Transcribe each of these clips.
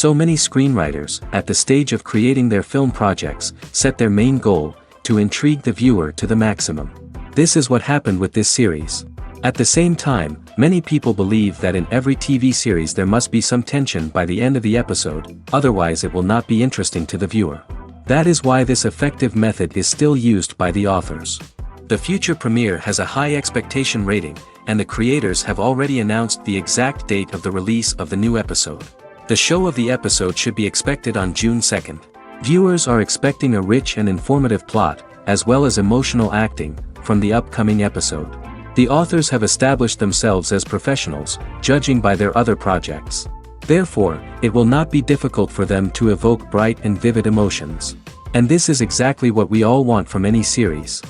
So many screenwriters, at the stage of creating their film projects, set their main goal, to intrigue the viewer to the maximum. This is what happened with this series. At the same time, many people believe that in every TV series there must be some tension by the end of the episode, otherwise it will not be interesting to the viewer. That is why this effective method is still used by the authors. The future premiere has a high expectation rating, and the creators have already announced the exact date of the release of the new episode. The show of the episode should be expected on June 2nd. Viewers are expecting a rich and informative plot, as well as emotional acting, from the upcoming episode. The authors have established themselves as professionals, judging by their other projects. Therefore, it will not be difficult for them to evoke bright and vivid emotions. And this is exactly what we all want from any series.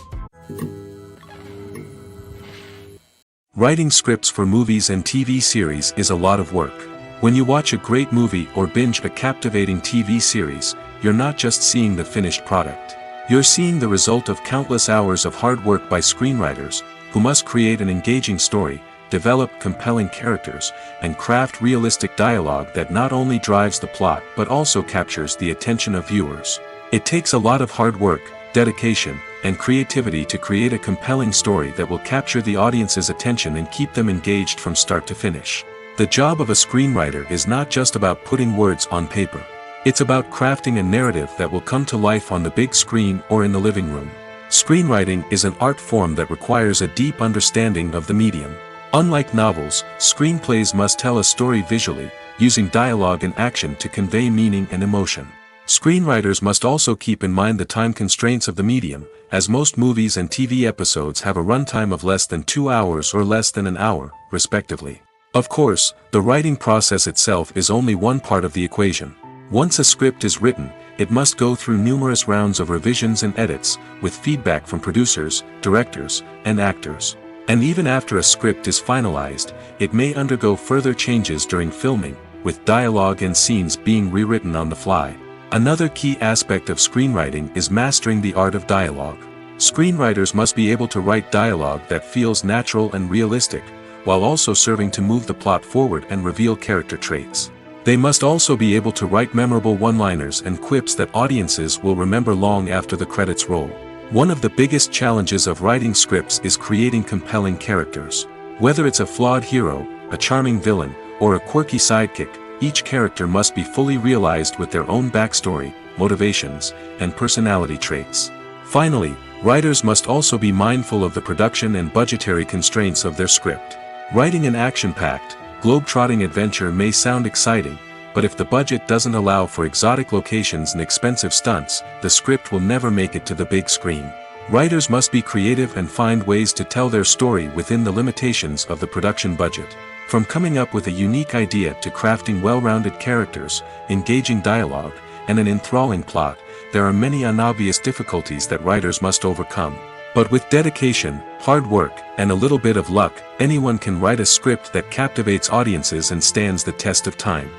Writing scripts for movies and TV series is a lot of work. When you watch a great movie or binge a captivating TV series, you're not just seeing the finished product. You're seeing the result of countless hours of hard work by screenwriters, who must create an engaging story, develop compelling characters, and craft realistic dialogue that not only drives the plot but also captures the attention of viewers. It takes a lot of hard work, dedication, and creativity to create a compelling story that will capture the audience's attention and keep them engaged from start to finish. The job of a screenwriter is not just about putting words on paper. It's about crafting a narrative that will come to life on the big screen or in the living room. Screenwriting is an art form that requires a deep understanding of the medium. Unlike novels, screenplays must tell a story visually, using dialogue and action to convey meaning and emotion. Screenwriters must also keep in mind the time constraints of the medium, as most movies and TV episodes have a runtime of less than 2 hours or less than an hour, respectively. Of course, the writing process itself is only one part of the equation. Once a script is written, it must go through numerous rounds of revisions and edits, with feedback from producers, directors, and actors. And even after a script is finalized, it may undergo further changes during filming, with dialogue and scenes being rewritten on the fly. Another key aspect of screenwriting is mastering the art of dialogue. Screenwriters must be able to write dialogue that feels natural and realistic, while also serving to move the plot forward and reveal character traits. They must also be able to write memorable one-liners and quips that audiences will remember long after the credits roll. One of the biggest challenges of writing scripts is creating compelling characters. Whether it's a flawed hero, a charming villain, or a quirky sidekick, each character must be fully realized with their own backstory, motivations, and personality traits. Finally, writers must also be mindful of the production and budgetary constraints of their script. Writing an action-packed, globe-trotting adventure may sound exciting, but if the budget doesn't allow for exotic locations and expensive stunts, the script will never make it to the big screen. Writers must be creative and find ways to tell their story within the limitations of the production budget. From coming up with a unique idea to crafting well-rounded characters, engaging dialogue, and an enthralling plot, there are many unobvious difficulties that writers must overcome. But with dedication, hard work, and a little bit of luck, anyone can write a script that captivates audiences and stands the test of time.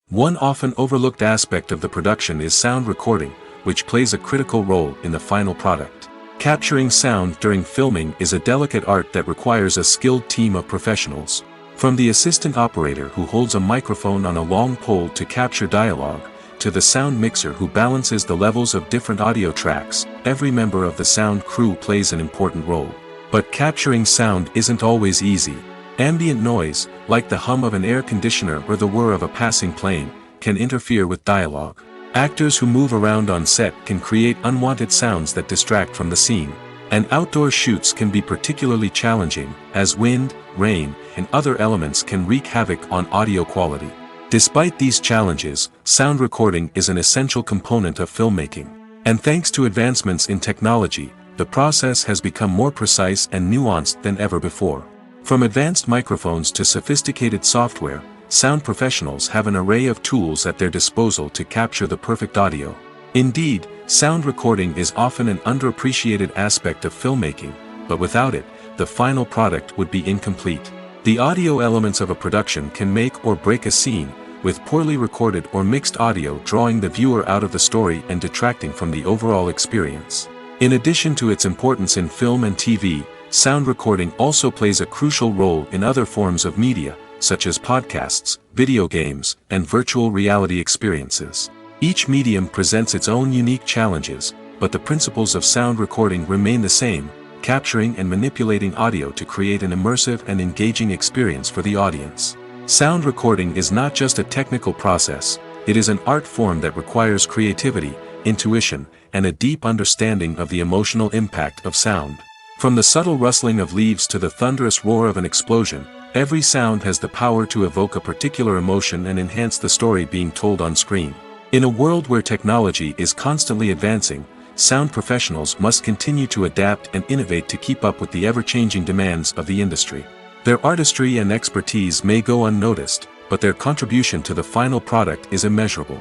One often overlooked aspect of the production is sound recording, which plays a critical role in the final product. Capturing sound during filming is a delicate art that requires a skilled team of professionals. From the assistant operator who holds a microphone on a long pole to capture dialogue, to the sound mixer who balances the levels of different audio tracks, every member of the sound crew plays an important role. But capturing sound isn't always easy. Ambient noise, like the hum of an air conditioner or the whir of a passing plane, can interfere with dialogue. Actors who move around on set can create unwanted sounds that distract from the scene. And outdoor shoots can be particularly challenging, as wind, rain, and other elements can wreak havoc on audio quality. Despite these challenges, sound recording is an essential component of filmmaking. And thanks to advancements in technology, the process has become more precise and nuanced than ever before. From advanced microphones to sophisticated software, sound professionals have an array of tools at their disposal to capture the perfect audio. Indeed, sound recording is often an underappreciated aspect of filmmaking, but without it, the final product would be incomplete. The audio elements of a production can make or break a scene, with poorly recorded or mixed audio drawing the viewer out of the story and detracting from the overall experience. In addition to its importance in film and TV, sound recording also plays a crucial role in other forms of media, such as podcasts, video games, and virtual reality experiences. Each medium presents its own unique challenges, but the principles of sound recording remain the same, capturing and manipulating audio to create an immersive and engaging experience for the audience. Sound recording is not just a technical process, it is an art form that requires creativity, intuition, and a deep understanding of the emotional impact of sound. From the subtle rustling of leaves to the thunderous roar of an explosion, every sound has the power to evoke a particular emotion and enhance the story being told on screen. In a world where technology is constantly advancing, sound professionals must continue to adapt and innovate to keep up with the ever-changing demands of the industry. Their artistry and expertise may go unnoticed, but their contribution to the final product is immeasurable.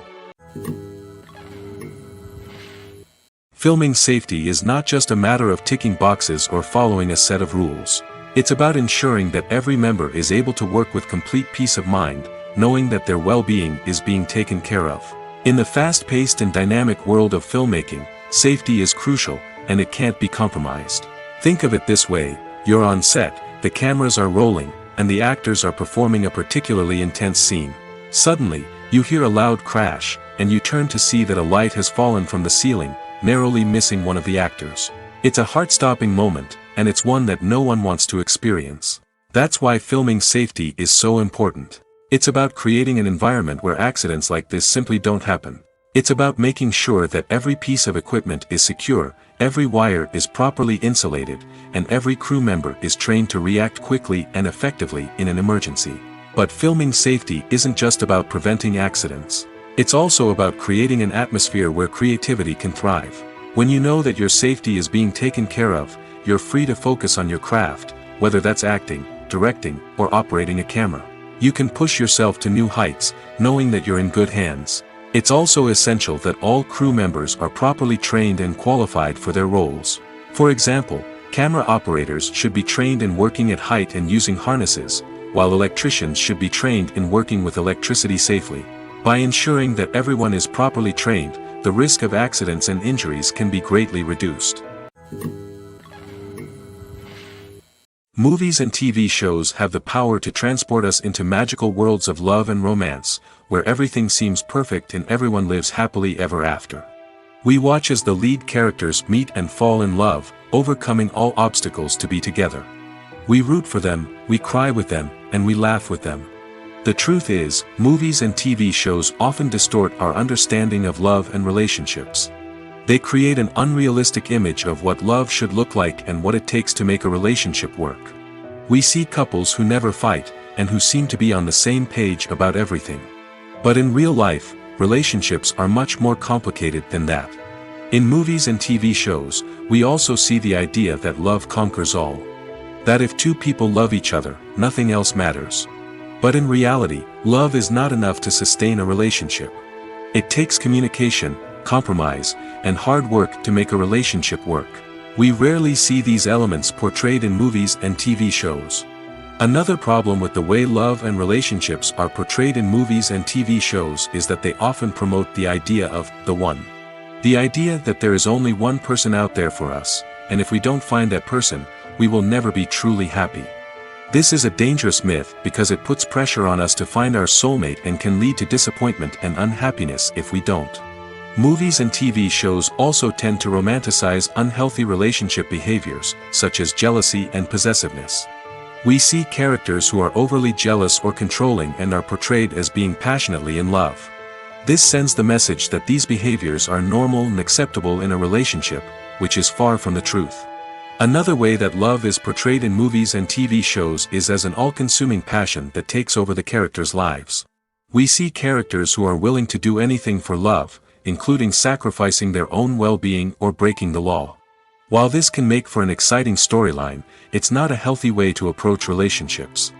Filming safety is not just a matter of ticking boxes or following a set of rules. It's about ensuring that every member is able to work with complete peace of mind, knowing that their well-being is being taken care of. In the fast-paced and dynamic world of filmmaking, safety is crucial, and it can't be compromised. Think of it this way: you're on set, the cameras are rolling, and the actors are performing a particularly intense scene. Suddenly, you hear a loud crash, and you turn to see that a light has fallen from the ceiling, narrowly missing one of the actors. It's a heart-stopping moment, and it's one that no one wants to experience. That's why filming safety is so important. It's about creating an environment where accidents like this simply don't happen. It's about making sure that every piece of equipment is secure, every wire is properly insulated, and every crew member is trained to react quickly and effectively in an emergency. But filming safety isn't just about preventing accidents. It's also about creating an atmosphere where creativity can thrive. When you know that your safety is being taken care of, you're free to focus on your craft, whether that's acting, directing, or operating a camera. You can push yourself to new heights, knowing that you're in good hands. It's also essential that all crew members are properly trained and qualified for their roles. For example, camera operators should be trained in working at height and using harnesses, while electricians should be trained in working with electricity safely. By ensuring that everyone is properly trained, the risk of accidents and injuries can be greatly reduced. Movies and TV shows have the power to transport us into magical worlds of love and romance, where everything seems perfect and everyone lives happily ever after. We watch as the lead characters meet and fall in love, overcoming all obstacles to be together. We root for them, we cry with them, and we laugh with them. The truth is, movies and TV shows often distort our understanding of love and relationships. They create an unrealistic image of what love should look like and what it takes to make a relationship work. We see couples who never fight, and who seem to be on the same page about everything. But in real life, relationships are much more complicated than that. In movies and TV shows, we also see the idea that love conquers all. That if two people love each other, nothing else matters. But in reality, love is not enough to sustain a relationship. It takes communication, compromise, and hard work to make a relationship work. We rarely see these elements portrayed in movies and TV shows. Another problem with the way love and relationships are portrayed in movies and TV shows is that they often promote the idea of the one. The idea that there is only one person out there for us, and if we don't find that person, we will never be truly happy. This is a dangerous myth because it puts pressure on us to find our soulmate and can lead to disappointment and unhappiness if we don't. Movies and TV shows also tend to romanticize unhealthy relationship behaviors, such as jealousy and possessiveness. We see characters who are overly jealous or controlling and are portrayed as being passionately in love. This sends the message that these behaviors are normal and acceptable in a relationship, which is far from the truth. Another way that love is portrayed in movies and TV shows is as an all-consuming passion that takes over the characters' lives. We see characters who are willing to do anything for love, including sacrificing their own well-being or breaking the law. While this can make for an exciting storyline, it's not a healthy way to approach relationships.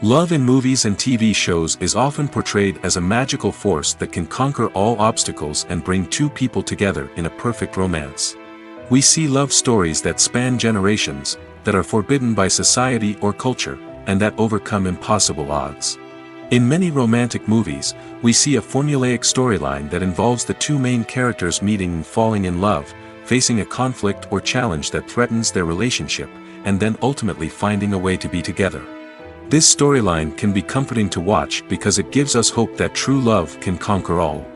Love in movies and TV shows is often portrayed as a magical force that can conquer all obstacles and bring two people together in a perfect romance. We see love stories that span generations, that are forbidden by society or culture, and that overcome impossible odds. In many romantic movies, we see a formulaic storyline that involves the two main characters meeting and falling in love, facing a conflict or challenge that threatens their relationship, and then ultimately finding a way to be together. This storyline can be comforting to watch because it gives us hope that true love can conquer all.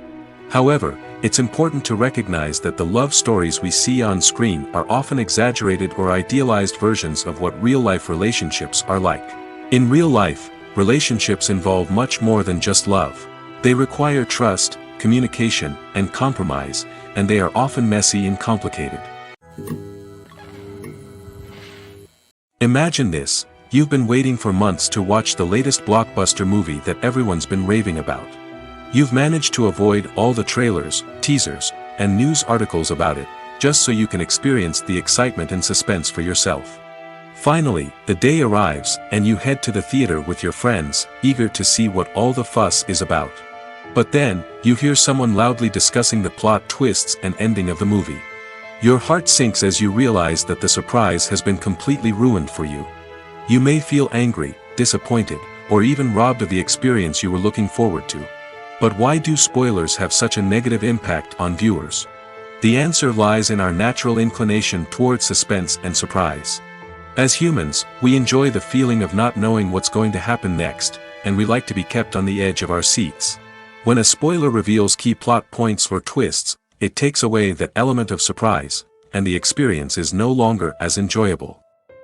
However, it's important to recognize that the love stories we see on screen are often exaggerated or idealized versions of what real-life relationships are like. In real life, relationships involve much more than just love. They require trust, communication, and compromise, and they are often messy and complicated. Imagine this: you've been waiting for months to watch the latest blockbuster movie that everyone's been raving about. You've managed to avoid all the trailers, teasers, and news articles about it, just so you can experience the excitement and suspense for yourself. Finally, the day arrives, and you head to the theater with your friends, eager to see what all the fuss is about. But then, you hear someone loudly discussing the plot twists and ending of the movie. Your heart sinks as you realize that the surprise has been completely ruined for you. You may feel angry, disappointed, or even robbed of the experience you were looking forward to. But why do spoilers have such a negative impact on viewers? The answer lies in our natural inclination toward suspense and surprise. As humans, we enjoy the feeling of not knowing what's going to happen next, and we like to be kept on the edge of our seats. When a spoiler reveals key plot points or twists, it takes away that element of surprise, and the experience is no longer as enjoyable.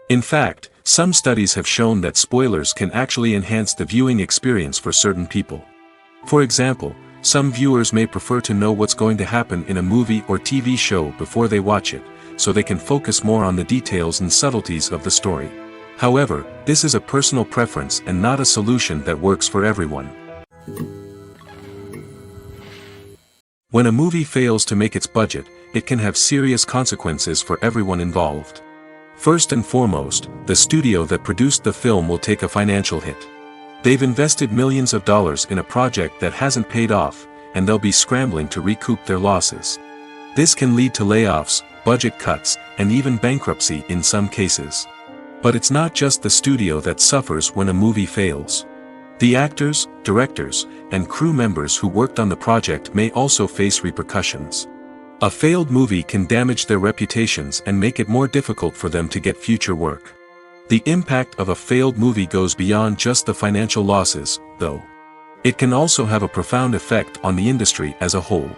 In fact, some studies have shown that spoilers can actually enhance the viewing experience for certain people. For example, some viewers may prefer to know what's going to happen in a movie or TV show before they watch it, so they can focus more on the details and subtleties of the story. However, this is a personal preference and not a solution that works for everyone. When a movie fails to make its budget, it can have serious consequences for everyone involved. First and foremost, the studio that produced the film will take a financial hit. They've invested millions of dollars in a project that hasn't paid off, and they'll be scrambling to recoup their losses. This can lead to layoffs, budget cuts, and even bankruptcy in some cases. But it's not just the studio that suffers when a movie fails. The actors, directors, and crew members who worked on the project may also face repercussions. A failed movie can damage their reputations and make it more difficult for them to get future work. The impact of a failed movie goes beyond just the financial losses, though. It can also have a profound effect on the industry as a whole.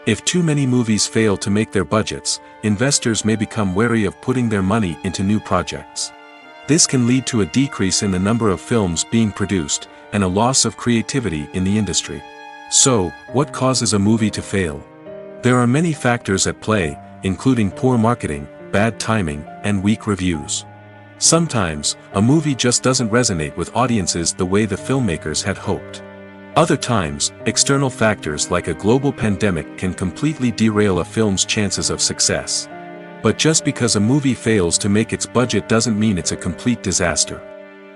If too many movies fail to make their budgets, investors may become wary of putting their money into new projects. This can lead to a decrease in the number of films being produced, and a loss of creativity in the industry. So, what causes a movie to fail? There are many factors at play, including poor marketing, bad timing, and weak reviews. Sometimes, a movie just doesn't resonate with audiences the way the filmmakers had hoped. Other times, external factors like a global pandemic can completely derail a film's chances of success. But just because a movie fails to make its budget doesn't mean it's a complete disaster.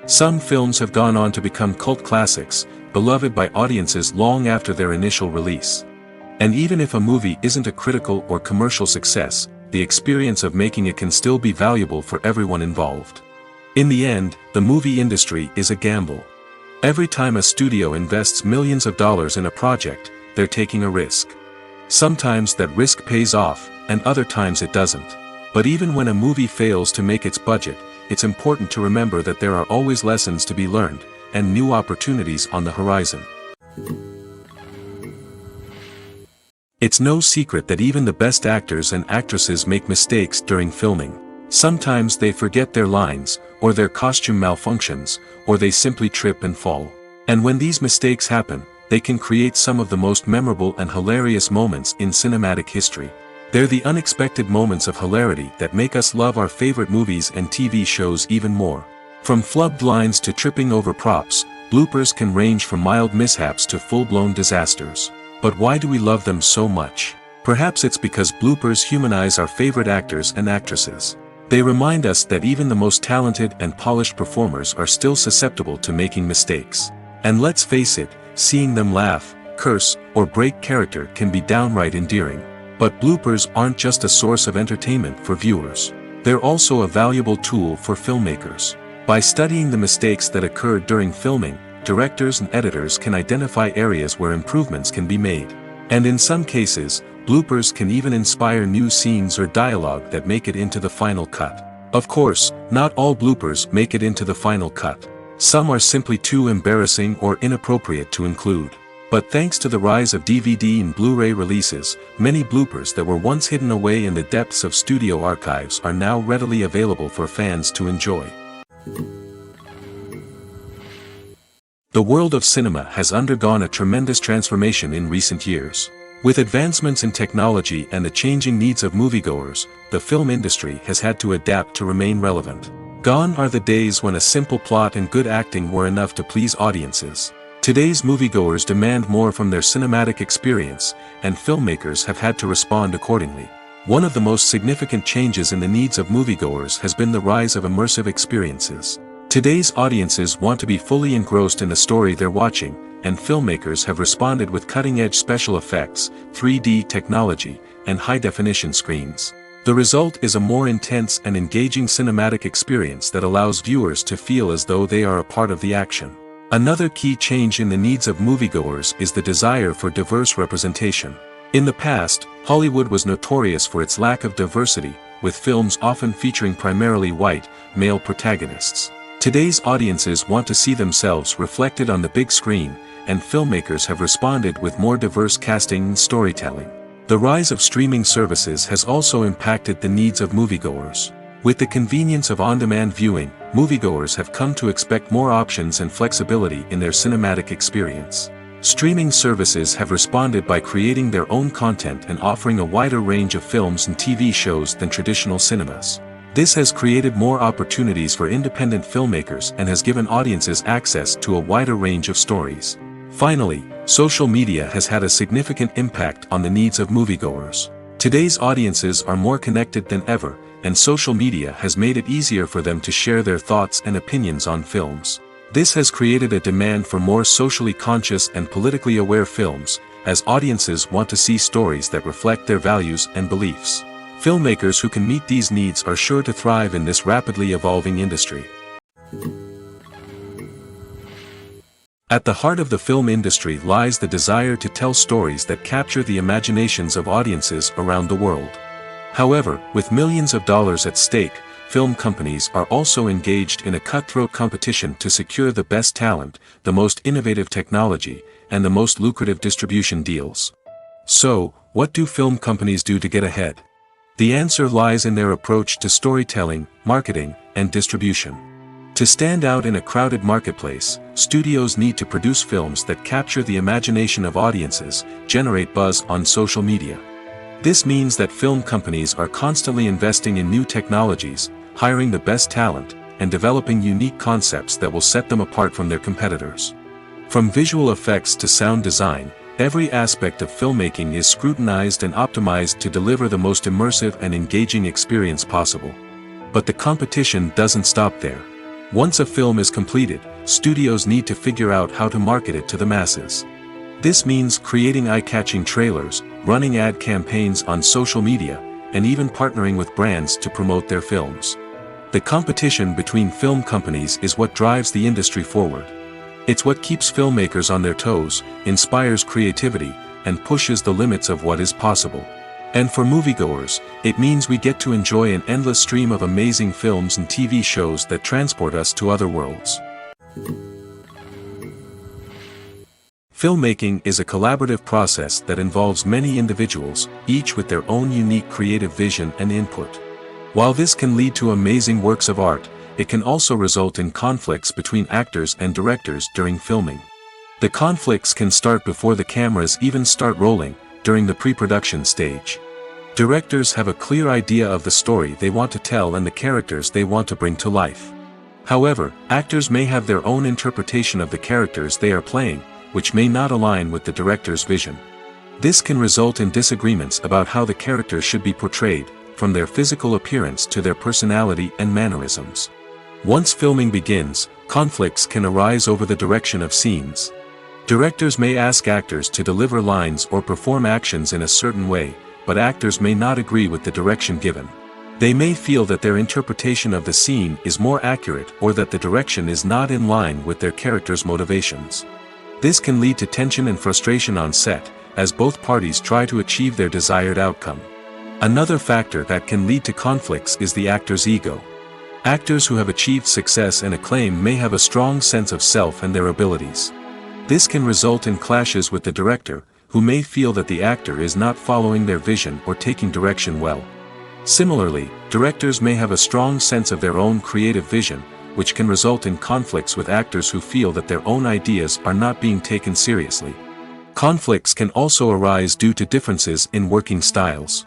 Some films have gone on to become cult classics, beloved by audiences long after their initial release. And even if a movie isn't a critical or commercial success, the experience of making it can still be valuable for everyone involved. In the end, the movie industry is a gamble. Every time a studio invests millions of dollars in a project, they're taking a risk. Sometimes that risk pays off, and other times it doesn't. But even when a movie fails to make its budget, it's important to remember that there are always lessons to be learned, and new opportunities on the horizon. It's no secret that even the best actors and actresses make mistakes during filming. Sometimes they forget their lines, or their costume malfunctions, or they simply trip and fall. And when these mistakes happen, they can create some of the most memorable and hilarious moments in cinematic history. They're the unexpected moments of hilarity that make us love our favorite movies and TV shows even more. From flubbed lines to tripping over props, bloopers can range from mild mishaps to full-blown disasters. But why do we love them so much? Perhaps it's because bloopers humanize our favorite actors and actresses. They remind us that even the most talented and polished performers are still susceptible to making mistakes. And let's face it, seeing them laugh, curse, or break character can be downright endearing. But bloopers aren't just a source of entertainment for viewers. They're also a valuable tool for filmmakers. By studying the mistakes that occurred during filming, directors and editors can identify areas where improvements can be made. And in some cases, bloopers can even inspire new scenes or dialogue that make it into the final cut. Of course, not all bloopers make it into the final cut. Some are simply too embarrassing or inappropriate to include. But thanks to the rise of DVD and Blu-ray releases, many bloopers that were once hidden away in the depths of studio archives are now readily available for fans to enjoy. The world of cinema has undergone a tremendous transformation in recent years. With advancements in technology and the changing needs of moviegoers, the film industry has had to adapt to remain relevant. Gone are the days when a simple plot and good acting were enough to please audiences. Today's moviegoers demand more from their cinematic experience, and filmmakers have had to respond accordingly. One of the most significant changes in the needs of moviegoers has been the rise of immersive experiences. Today's audiences want to be fully engrossed in the story they're watching, and filmmakers have responded with cutting-edge special effects, 3D technology, and high-definition screens. The result is a more intense and engaging cinematic experience that allows viewers to feel as though they are a part of the action. Another key change in the needs of moviegoers is the desire for diverse representation. In the past, Hollywood was notorious for its lack of diversity, with films often featuring primarily white, male protagonists. Today's audiences want to see themselves reflected on the big screen, and filmmakers have responded with more diverse casting and storytelling. The rise of streaming services has also impacted the needs of moviegoers. With the convenience of on-demand viewing, moviegoers have come to expect more options and flexibility in their cinematic experience. Streaming services have responded by creating their own content and offering a wider range of films and TV shows than traditional cinemas. This has created more opportunities for independent filmmakers and has given audiences access to a wider range of stories. Finally, social media has had a significant impact on the needs of moviegoers. Today's audiences are more connected than ever, and social media has made it easier for them to share their thoughts and opinions on films. This has created a demand for more socially conscious and politically aware films, as audiences want to see stories that reflect their values and beliefs. Filmmakers who can meet these needs are sure to thrive in this rapidly evolving industry. At the heart of the film industry lies the desire to tell stories that capture the imaginations of audiences around the world. However, with millions of dollars at stake, film companies are also engaged in a cutthroat competition to secure the best talent, the most innovative technology, and the most lucrative distribution deals. So, what do film companies do to get ahead? The answer lies in their approach to storytelling, marketing, and distribution. To stand out in a crowded marketplace, studios need to produce films that capture the imagination of audiences, generate buzz on social media. This means that film companies are constantly investing in new technologies, hiring the best talent, and developing unique concepts that will set them apart from their competitors. From visual effects to sound design, every aspect of filmmaking is scrutinized and optimized to deliver the most immersive and engaging experience possible. But the competition doesn't stop there. Once a film is completed, studios need to figure out how to market it to the masses. This means creating eye-catching trailers, running ad campaigns on social media, and even partnering with brands to promote their films. The competition between film companies is what drives the industry forward. It's what keeps filmmakers on their toes, inspires creativity, and pushes the limits of what is possible. And for moviegoers, it means we get to enjoy an endless stream of amazing films and TV shows that transport us to other worlds. Filmmaking is a collaborative process that involves many individuals, each with their own unique creative vision and input. While this can lead to amazing works of art, it can also result in conflicts between actors and directors during filming. The conflicts can start before the cameras even start rolling, during the pre-production stage. Directors have a clear idea of the story they want to tell and the characters they want to bring to life. However, actors may have their own interpretation of the characters they are playing, which may not align with the director's vision. This can result in disagreements about how the characters should be portrayed, from their physical appearance to their personality and mannerisms. Once filming begins, conflicts can arise over the direction of scenes. Directors may ask actors to deliver lines or perform actions in a certain way, but actors may not agree with the direction given. They may feel that their interpretation of the scene is more accurate or that the direction is not in line with their character's motivations. This can lead to tension and frustration on set, as both parties try to achieve their desired outcome. Another factor that can lead to conflicts is the actor's ego. Actors who have achieved success and acclaim may have a strong sense of self and their abilities. This can result in clashes with the director, who may feel that the actor is not following their vision or taking direction well. Similarly, directors may have a strong sense of their own creative vision, which can result in conflicts with actors who feel that their own ideas are not being taken seriously. Conflicts can also arise due to differences in working styles.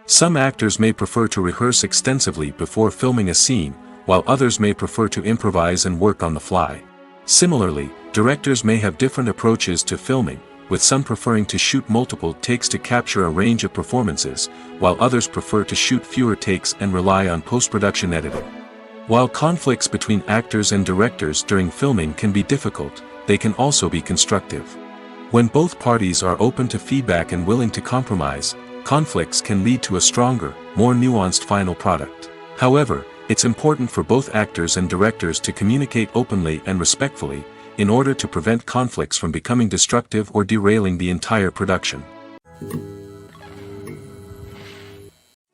Some actors may prefer to rehearse extensively before filming a scene, while others may prefer to improvise and work on the fly. Similarly, directors may have different approaches to filming, with some preferring to shoot multiple takes to capture a range of performances, while others prefer to shoot fewer takes and rely on post-production editing. While conflicts between actors and directors during filming can be difficult, they can also be constructive. When both parties are open to feedback and willing to compromise, conflicts can lead to a stronger, more nuanced final product. However, it's important for both actors and directors to communicate openly and respectfully, in order to prevent conflicts from becoming destructive or derailing the entire production.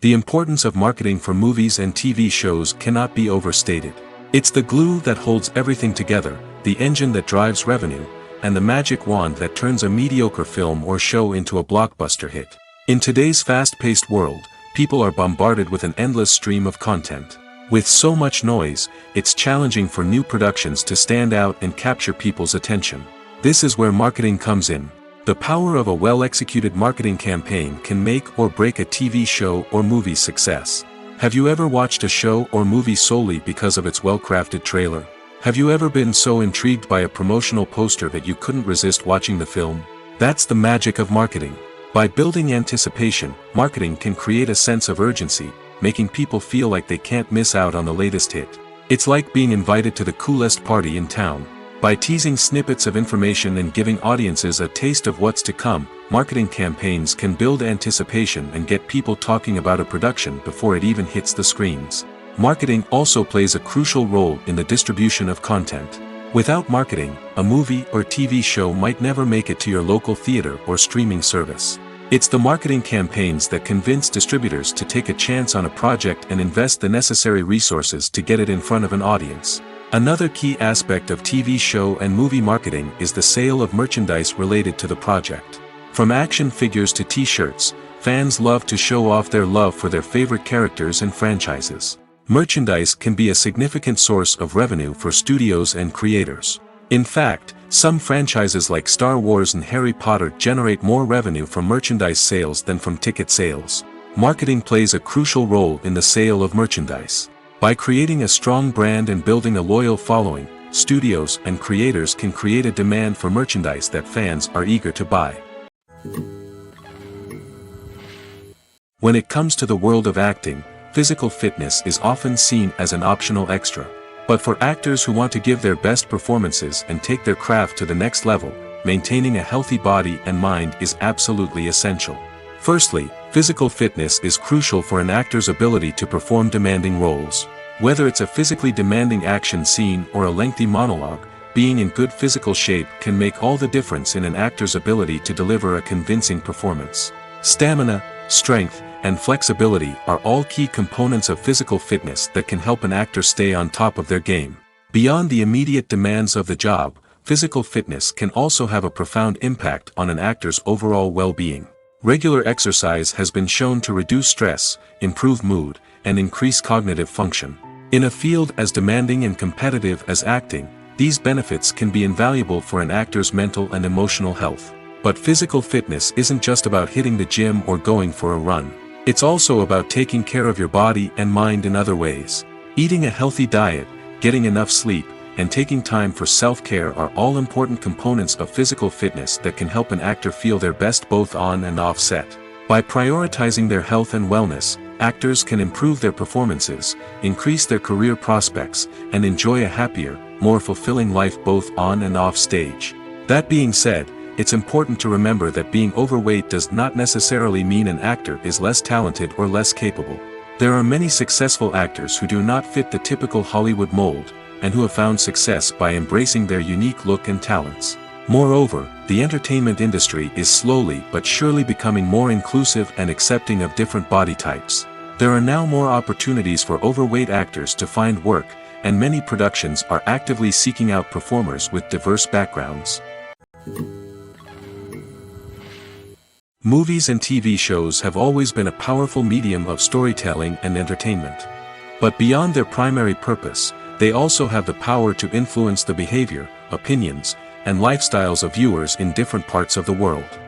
The importance of marketing for movies and TV shows cannot be overstated. It's the glue that holds everything together, the engine that drives revenue, and the magic wand that turns a mediocre film or show into a blockbuster hit. In today's fast-paced world, people are bombarded with an endless stream of content. With so much noise, it's challenging for new productions to stand out and capture people's attention. This is where marketing comes in. The power of a well-executed marketing campaign can make or break a TV show or movie's success. Have you ever watched a show or movie solely because of its well-crafted trailer? Have you ever been so intrigued by a promotional poster that you couldn't resist watching the film? That's the magic of marketing. By building anticipation, marketing can create a sense of urgency, making people feel like they can't miss out on the latest hit. It's like being invited to the coolest party in town. By teasing snippets of information and giving audiences a taste of what's to come, marketing campaigns can build anticipation and get people talking about a production before it even hits the screens. Marketing also plays a crucial role in the distribution of content. Without marketing, a movie or TV show might never make it to your local theater or streaming service. It's the marketing campaigns that convince distributors to take a chance on a project and invest the necessary resources to get it in front of an audience. Another key aspect of TV show and movie marketing is the sale of merchandise related to the project. From action figures to t-shirts, fans love to show off their love for their favorite characters and franchises. Merchandise can be a significant source of revenue for studios and creators. In fact, some franchises like Star Wars and Harry Potter generate more revenue from merchandise sales than from ticket sales. Marketing plays a crucial role in the sale of merchandise. By creating a strong brand and building a loyal following, studios and creators can create a demand for merchandise that fans are eager to buy. When it comes to the world of acting, physical fitness is often seen as an optional extra. But for actors who want to give their best performances and take their craft to the next level, maintaining a healthy body and mind is absolutely essential. Firstly, physical fitness is crucial for an actor's ability to perform demanding roles. Whether it's a physically demanding action scene or a lengthy monologue, being in good physical shape can make all the difference in an actor's ability to deliver a convincing performance. Stamina, strength, and flexibility are all key components of physical fitness that can help an actor stay on top of their game. Beyond the immediate demands of the job, physical fitness can also have a profound impact on an actor's overall well-being. Regular exercise has been shown to reduce stress, improve mood, and increase cognitive function. In a field as demanding and competitive as acting, these benefits can be invaluable for an actor's mental and emotional health. But physical fitness isn't just about hitting the gym or going for a run. It's also about taking care of your body and mind in other ways. Eating a healthy diet, getting enough sleep, and taking time for self-care are all important components of physical fitness that can help an actor feel their best both on and off set. By prioritizing their health and wellness, actors can improve their performances, increase their career prospects, and enjoy a happier, more fulfilling life both on and off stage. That being said, it's important to remember that being overweight does not necessarily mean an actor is less talented or less capable. There are many successful actors who do not fit the typical Hollywood mold, and who have found success by embracing their unique look and talents. Moreover, the entertainment industry is slowly but surely becoming more inclusive and accepting of different body types. There are now more opportunities for overweight actors to find work, and many productions are actively seeking out performers with diverse backgrounds. Movies and TV shows have always been a powerful medium of storytelling and entertainment. But beyond their primary purpose, they also have the power to influence the behavior, opinions, and lifestyles of viewers in different parts of the world.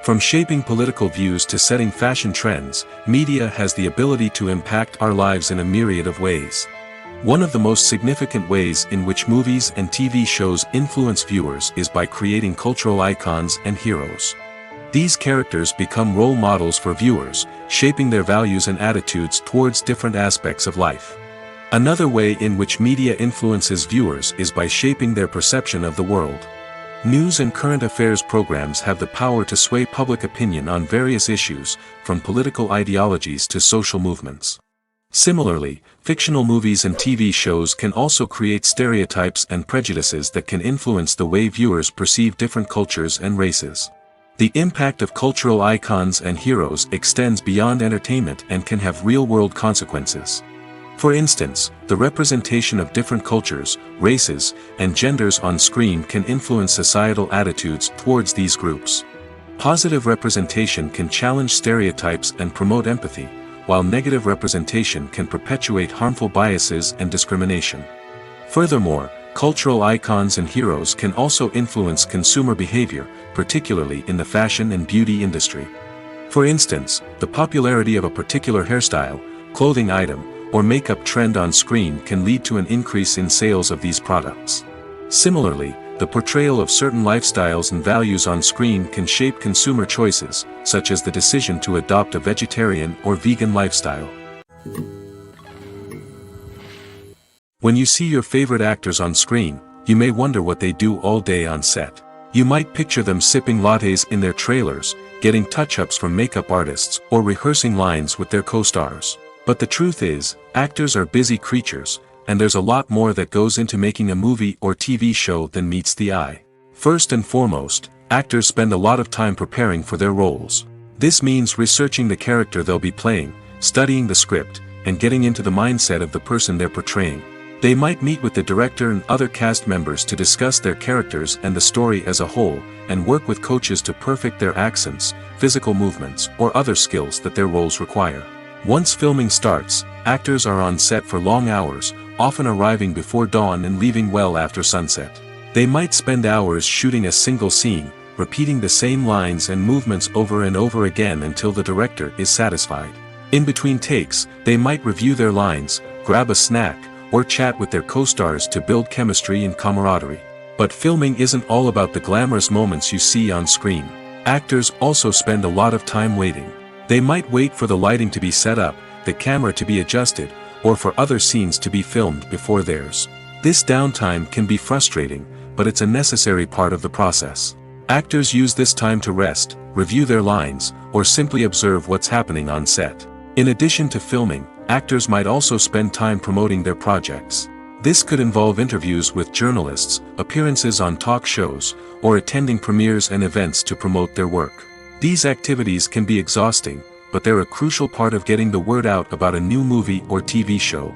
From shaping political views to setting fashion trends, media has the ability to impact our lives in a myriad of ways. One of the most significant ways in which movies and TV shows influence viewers is by creating cultural icons and heroes. These characters become role models for viewers, shaping their values and attitudes towards different aspects of life. Another way in which media influences viewers is by shaping their perception of the world. News and current affairs programs have the power to sway public opinion on various issues, from political ideologies to social movements. Similarly, fictional movies and TV shows can also create stereotypes and prejudices that can influence the way viewers perceive different cultures and races. The impact of cultural icons and heroes extends beyond entertainment and can have real-world consequences. For instance, the representation of different cultures, races, and genders on screen can influence societal attitudes towards these groups. Positive representation can challenge stereotypes and promote empathy, while negative representation can perpetuate harmful biases and discrimination. Furthermore, cultural icons and heroes can also influence consumer behavior, particularly in the fashion and beauty industry. For instance, the popularity of a particular hairstyle, clothing item, or makeup trend on screen can lead to an increase in sales of these products. Similarly, the portrayal of certain lifestyles and values on screen can shape consumer choices, such as the decision to adopt a vegetarian or vegan lifestyle. When you see your favorite actors on screen, you may wonder what they do all day on set. You might picture them sipping lattes in their trailers, getting touch-ups from makeup artists, or rehearsing lines with their co-stars. But the truth is, actors are busy creatures, and there's a lot more that goes into making a movie or TV show than meets the eye. First and foremost, actors spend a lot of time preparing for their roles. This means researching the character they'll be playing, studying the script, and getting into the mindset of the person they're portraying. They might meet with the director and other cast members to discuss their characters and the story as a whole, and work with coaches to perfect their accents, physical movements, or other skills that their roles require. Once filming starts, actors are on set for long hours, often arriving before dawn and leaving well after sunset. They might spend hours shooting a single scene, repeating the same lines and movements over and over again until the director is satisfied. In between takes, they might review their lines, grab a snack, or chat with their co-stars to build chemistry and camaraderie. But filming isn't all about the glamorous moments you see on screen. Actors also spend a lot of time waiting. They might wait for the lighting to be set up, the camera to be adjusted, or for other scenes to be filmed before theirs. This downtime can be frustrating, but it's a necessary part of the process. Actors use this time to rest, review their lines, or simply observe what's happening on set. In addition to filming, actors might also spend time promoting their projects. This could involve interviews with journalists, appearances on talk shows, or attending premieres and events to promote their work. These activities can be exhausting, but they're a crucial part of getting the word out about a new movie or TV show.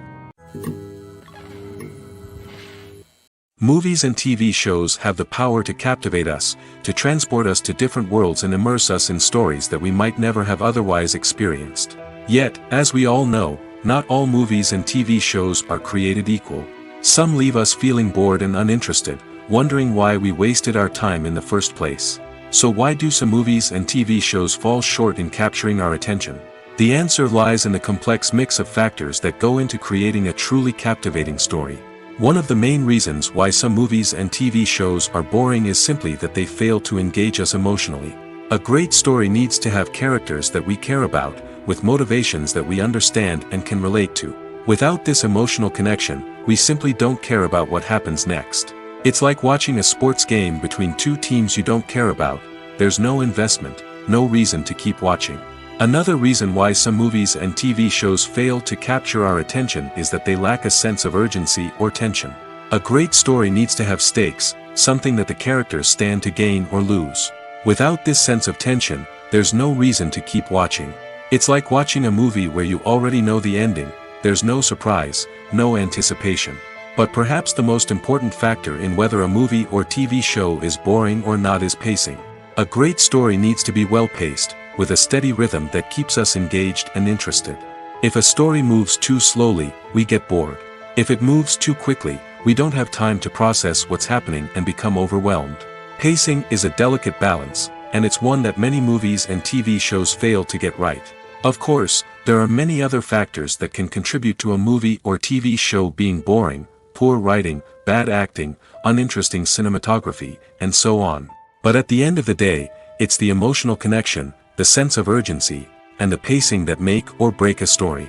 Movies and TV shows have the power to captivate us, to transport us to different worlds and immerse us in stories that we might never have otherwise experienced. Yet, as we all know, not all movies and TV shows are created equal. Some leave us feeling bored and uninterested, wondering why we wasted our time in the first place. So why do some movies and TV shows fall short in capturing our attention? The answer lies in the complex mix of factors that go into creating a truly captivating story. One of the main reasons why some movies and TV shows are boring is simply that they fail to engage us emotionally. A great story needs to have characters that we care about, with motivations that we understand and can relate to. Without this emotional connection, we simply don't care about what happens next. It's like watching a sports game between two teams you don't care about. There's no investment, no reason to keep watching. Another reason why some movies and TV shows fail to capture our attention is that they lack a sense of urgency or tension. A great story needs to have stakes, something that the characters stand to gain or lose. Without this sense of tension, there's no reason to keep watching. It's like watching a movie where you already know the ending, there's no surprise, no anticipation. But perhaps the most important factor in whether a movie or TV show is boring or not is pacing. A great story needs to be well-paced, with a steady rhythm that keeps us engaged and interested. If a story moves too slowly, we get bored. If it moves too quickly, we don't have time to process what's happening and become overwhelmed. Pacing is a delicate balance, and it's one that many movies and TV shows fail to get right. Of course, there are many other factors that can contribute to a movie or TV show being boring: poor writing, bad acting, uninteresting cinematography, and so on. But at the end of the day, it's the emotional connection, the sense of urgency, and the pacing that make or break a story.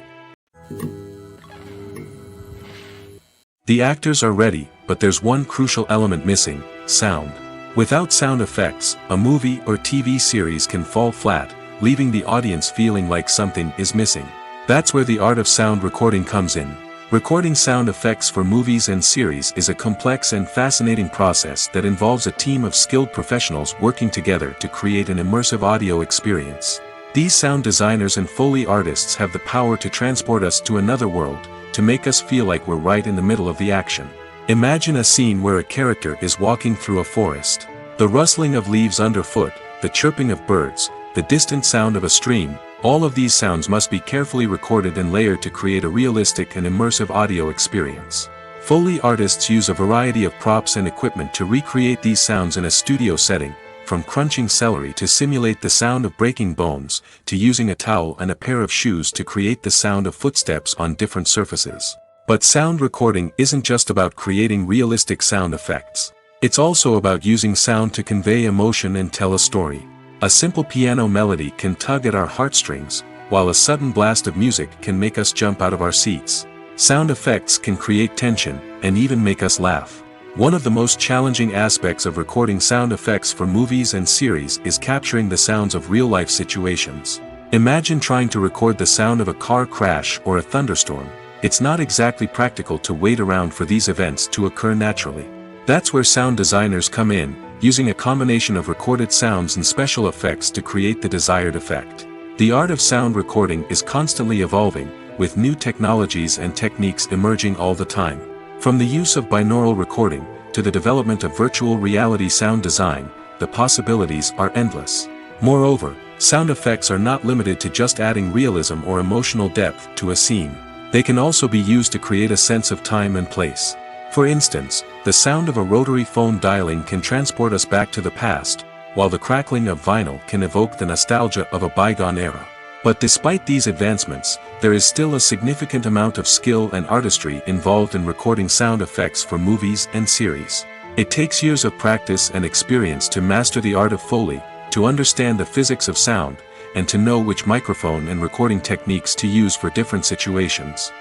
The actors are ready, but there's one crucial element missing: sound. Without sound effects, a movie or TV series can fall flat, leaving the audience feeling like something is missing. That's where the art of sound recording comes in. Recording sound effects for movies and series is a complex and fascinating process that involves a team of skilled professionals working together to create an immersive audio experience. These sound designers and Foley artists have the power to transport us to another world, to make us feel like we're right in the middle of the action. Imagine a scene where a character is walking through a forest. The rustling of leaves underfoot, the chirping of birds, the distant sound of a stream, all of these sounds must be carefully recorded and layered to create a realistic and immersive audio experience. Foley artists use a variety of props and equipment to recreate these sounds in a studio setting, from crunching celery to simulate the sound of breaking bones, to using a towel and a pair of shoes to create the sound of footsteps on different surfaces. But sound recording isn't just about creating realistic sound effects. It's also about using sound to convey emotion and tell a story. A simple piano melody can tug at our heartstrings, while a sudden blast of music can make us jump out of our seats. Sound effects can create tension, and even make us laugh. One of the most challenging aspects of recording sound effects for movies and series is capturing the sounds of real-life situations. Imagine trying to record the sound of a car crash or a thunderstorm. It's not exactly practical to wait around for these events to occur naturally. That's where sound designers come in, using a combination of recorded sounds and special effects to create the desired effect. The art of sound recording is constantly evolving, with new technologies and techniques emerging all the time. From the use of binaural recording, to the development of virtual reality sound design, the possibilities are endless. Moreover, sound effects are not limited to just adding realism or emotional depth to a scene. They can also be used to create a sense of time and place. For instance, the sound of a rotary phone dialing can transport us back to the past, while the crackling of vinyl can evoke the nostalgia of a bygone era. But despite these advancements, there is still a significant amount of skill and artistry involved in recording sound effects for movies and series. It takes years of practice and experience to master the art of Foley, to understand the physics of sound, and to know which microphone and recording techniques to use for different situations.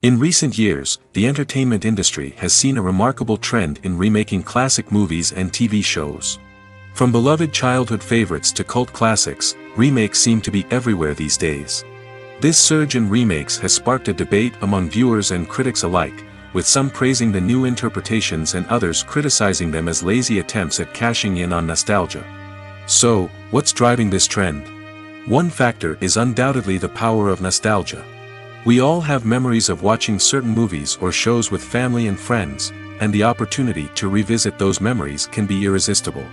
In recent years, the entertainment industry has seen a remarkable trend in remaking classic movies and TV shows. From beloved childhood favorites to cult classics, remakes seem to be everywhere these days. This surge in remakes has sparked a debate among viewers and critics alike, with some praising the new interpretations and others criticizing them as lazy attempts at cashing in on nostalgia. So, what's driving this trend? One factor is undoubtedly the power of nostalgia. We all have memories of watching certain movies or shows with family and friends, and the opportunity to revisit those memories can be irresistible.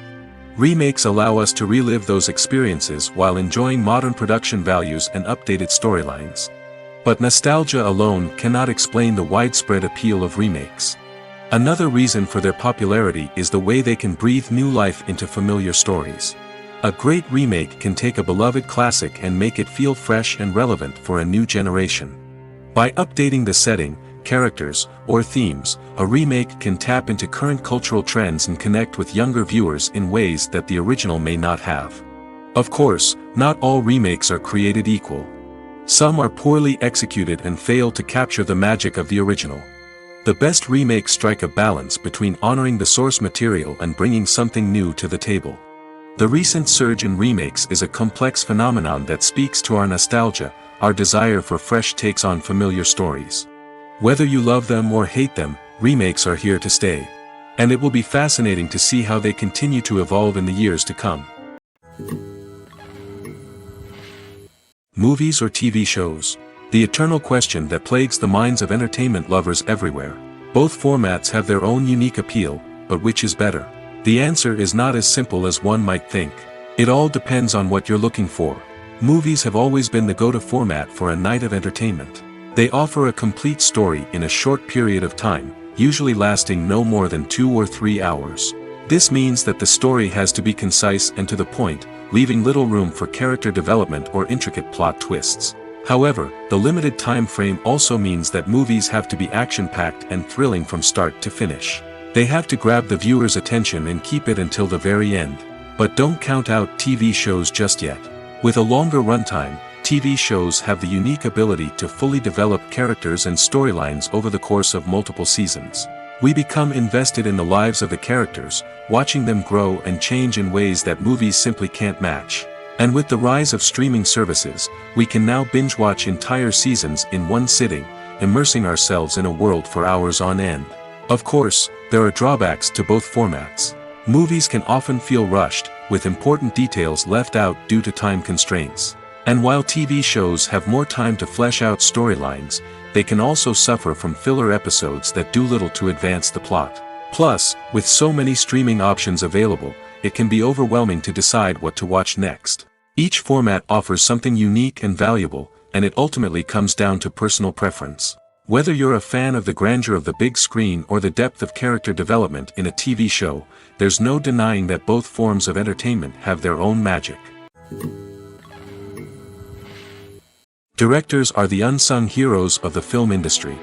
Remakes allow us to relive those experiences while enjoying modern production values and updated storylines. But nostalgia alone cannot explain the widespread appeal of remakes. Another reason for their popularity is the way they can breathe new life into familiar stories. A great remake can take a beloved classic and make it feel fresh and relevant for a new generation. By updating the setting, characters, or themes, a remake can tap into current cultural trends and connect with younger viewers in ways that the original may not have. Of course, not all remakes are created equal. Some are poorly executed and fail to capture the magic of the original. The best remakes strike a balance between honoring the source material and bringing something new to the table. The recent surge in remakes is a complex phenomenon that speaks to our nostalgia, our desire for fresh takes on familiar stories. Whether you love them or hate them, remakes are here to stay. And it will be fascinating to see how they continue to evolve in the years to come. Movies or TV shows? The eternal question that plagues the minds of entertainment lovers everywhere. Both formats have their own unique appeal, but which is better? The answer is not as simple as one might think. It all depends on what you're looking for. Movies have always been the go-to format for a night of entertainment. They offer a complete story in a short period of time, usually lasting no more than 2 or 3 hours. This means that the story has to be concise and to the point, leaving little room for character development or intricate plot twists. However, the limited time frame also means that movies have to be action-packed and thrilling from start to finish. They have to grab the viewer's attention and keep it until the very end. But don't count out TV shows just yet. With a longer runtime, TV shows have the unique ability to fully develop characters and storylines over the course of multiple seasons. We become invested in the lives of the characters, watching them grow and change in ways that movies simply can't match. And with the rise of streaming services, we can now binge-watch entire seasons in one sitting, immersing ourselves in a world for hours on end. Of course, there are drawbacks to both formats. Movies can often feel rushed, with important details left out due to time constraints. And while TV shows have more time to flesh out storylines, they can also suffer from filler episodes that do little to advance the plot. Plus, with so many streaming options available, it can be overwhelming to decide what to watch next. Each format offers something unique and valuable, and it ultimately comes down to personal preference. Whether you're a fan of the grandeur of the big screen or the depth of character development in a TV show, there's no denying that both forms of entertainment have their own magic. Directors are the unsung heroes of the film industry.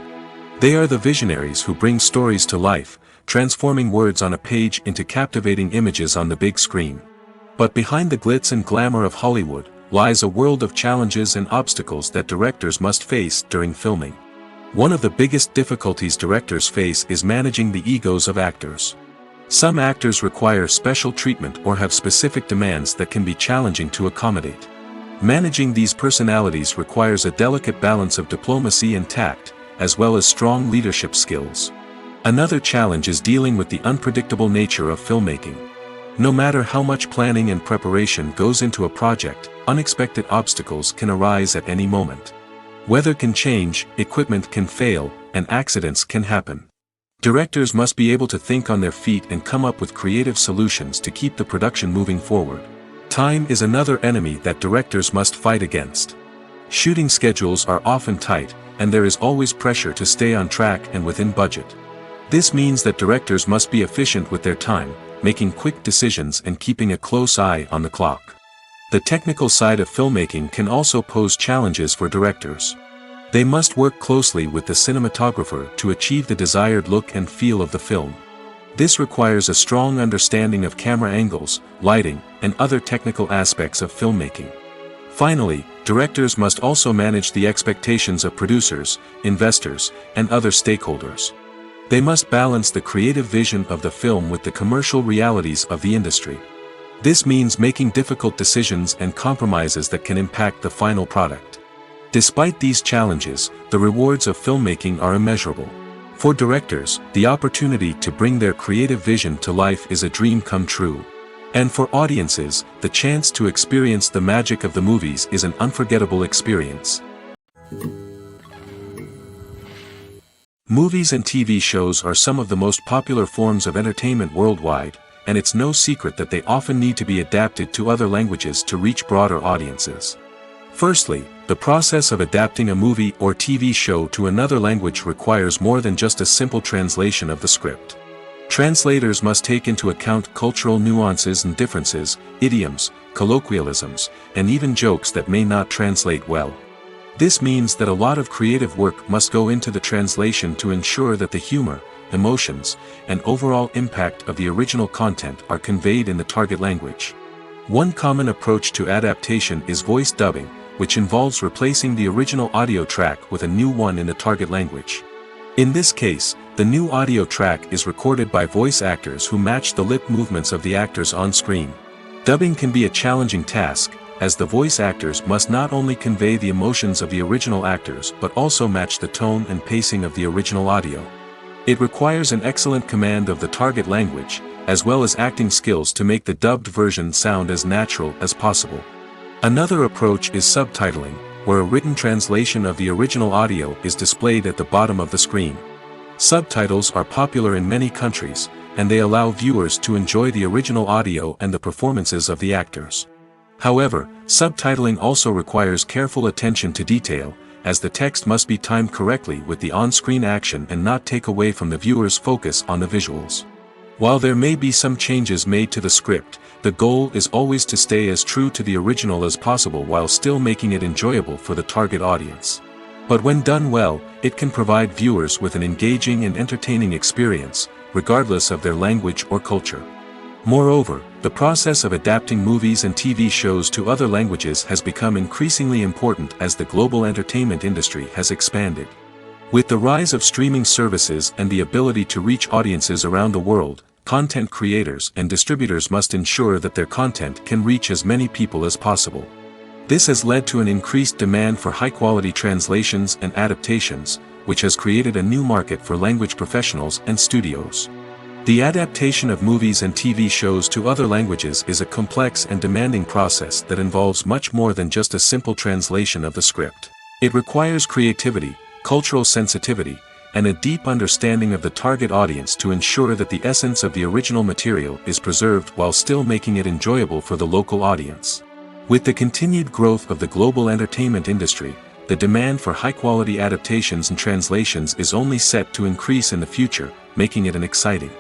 They are the visionaries who bring stories to life, transforming words on a page into captivating images on the big screen. But behind the glitz and glamour of Hollywood, lies a world of challenges and obstacles that directors must face during filming. One of the biggest difficulties directors face is managing the egos of actors. Some actors require special treatment or have specific demands that can be challenging to accommodate. Managing these personalities requires a delicate balance of diplomacy and tact, as well as strong leadership skills. Another challenge is dealing with the unpredictable nature of filmmaking. No matter how much planning and preparation goes into a project, unexpected obstacles can arise at any moment. Weather can change, equipment can fail, and accidents can happen. Directors must be able to think on their feet and come up with creative solutions to keep the production moving forward. Time is another enemy that directors must fight against. Shooting schedules are often tight, and there is always pressure to stay on track and within budget. This means that directors must be efficient with their time, making quick decisions and keeping a close eye on the clock. The technical side of filmmaking can also pose challenges for directors. They must work closely with the cinematographer to achieve the desired look and feel of the film. This requires a strong understanding of camera angles, lighting, and other technical aspects of filmmaking. Finally, directors must also manage the expectations of producers, investors, and other stakeholders. They must balance the creative vision of the film with the commercial realities of the industry. This means making difficult decisions and compromises that can impact the final product. Despite these challenges, the rewards of filmmaking are immeasurable. For directors, the opportunity to bring their creative vision to life is a dream come true. And for audiences, the chance to experience the magic of the movies is an unforgettable experience. Movies and TV shows are some of the most popular forms of entertainment worldwide, and it's no secret that they often need to be adapted to other languages to reach broader audiences. Firstly, the process of adapting a movie or TV show to another language requires more than just a simple translation of the script. Translators must take into account cultural nuances and differences, idioms, colloquialisms, and even jokes that may not translate well. This means that a lot of creative work must go into the translation to ensure that the humor, emotions, and overall impact of the original content are conveyed in the target language. One common approach to adaptation is voice dubbing, which involves replacing the original audio track with a new one in the target language. In this case, the new audio track is recorded by voice actors who match the lip movements of the actors on screen. Dubbing can be a challenging task, as the voice actors must not only convey the emotions of the original actors but also match the tone and pacing of the original audio. It requires an excellent command of the target language, as well as acting skills to make the dubbed version sound as natural as possible. Another approach is subtitling, where a written translation of the original audio is displayed at the bottom of the screen. Subtitles are popular in many countries, and they allow viewers to enjoy the original audio and the performances of the actors. However, subtitling also requires careful attention to detail, as the text must be timed correctly with the on-screen action and not take away from the viewer's focus on the visuals. While there may be some changes made to the script, the goal is always to stay as true to the original as possible while still making it enjoyable for the target audience. But when done well, it can provide viewers with an engaging and entertaining experience, regardless of their language or culture. Moreover, the process of adapting movies and TV shows to other languages has become increasingly important as the global entertainment industry has expanded. With the rise of streaming services and the ability to reach audiences around the world, content creators and distributors must ensure that their content can reach as many people as possible. This has led to an increased demand for high-quality translations and adaptations, which has created a new market for language professionals and studios. The adaptation of movies and TV shows to other languages is a complex and demanding process that involves much more than just a simple translation of the script. It requires creativity, cultural sensitivity, and a deep understanding of the target audience to ensure that the essence of the original material is preserved while still making it enjoyable for the local audience. With the continued growth of the global entertainment industry, the demand for high-quality adaptations and translations is only set to increase in the future, making it an exciting.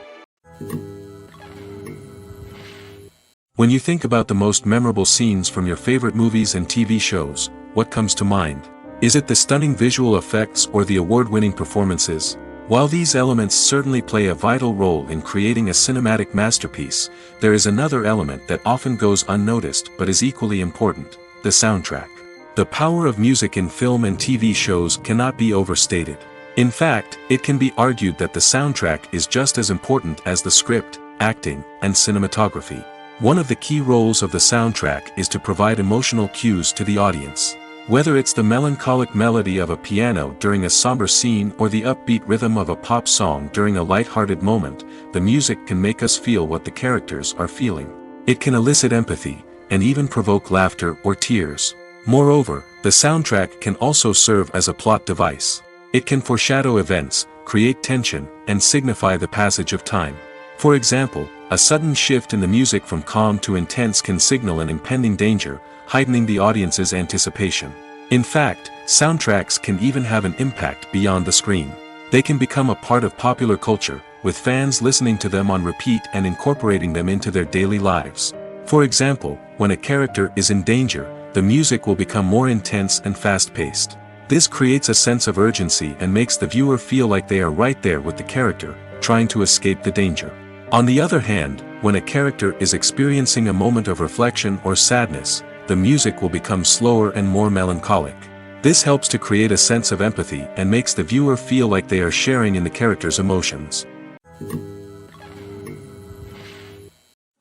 When you think about the most memorable scenes from your favorite movies and TV shows, what comes to mind? Is it the stunning visual effects or the award-winning performances? While these elements certainly play a vital role in creating a cinematic masterpiece, there is another element that often goes unnoticed but is equally important: the soundtrack. The power of music in film and TV shows cannot be overstated. In fact, it can be argued that the soundtrack is just as important as the script, acting, and cinematography. One of the key roles of the soundtrack is to provide emotional cues to the audience. Whether it's the melancholic melody of a piano during a somber scene or the upbeat rhythm of a pop song during a light-hearted moment, the music can make us feel what the characters are feeling. It can elicit empathy, and even provoke laughter or tears. Moreover, the soundtrack can also serve as a plot device. It can foreshadow events, create tension, and signify the passage of time. For example, a sudden shift in the music from calm to intense can signal an impending danger, heightening the audience's anticipation. In fact, soundtracks can even have an impact beyond the screen. They can become a part of popular culture, with fans listening to them on repeat and incorporating them into their daily lives. For example, when a character is in danger, the music will become more intense and fast-paced. This creates a sense of urgency and makes the viewer feel like they are right there with the character, trying to escape the danger. On the other hand, when a character is experiencing a moment of reflection or sadness, the music will become slower and more melancholic. This helps to create a sense of empathy and makes the viewer feel like they are sharing in the character's emotions.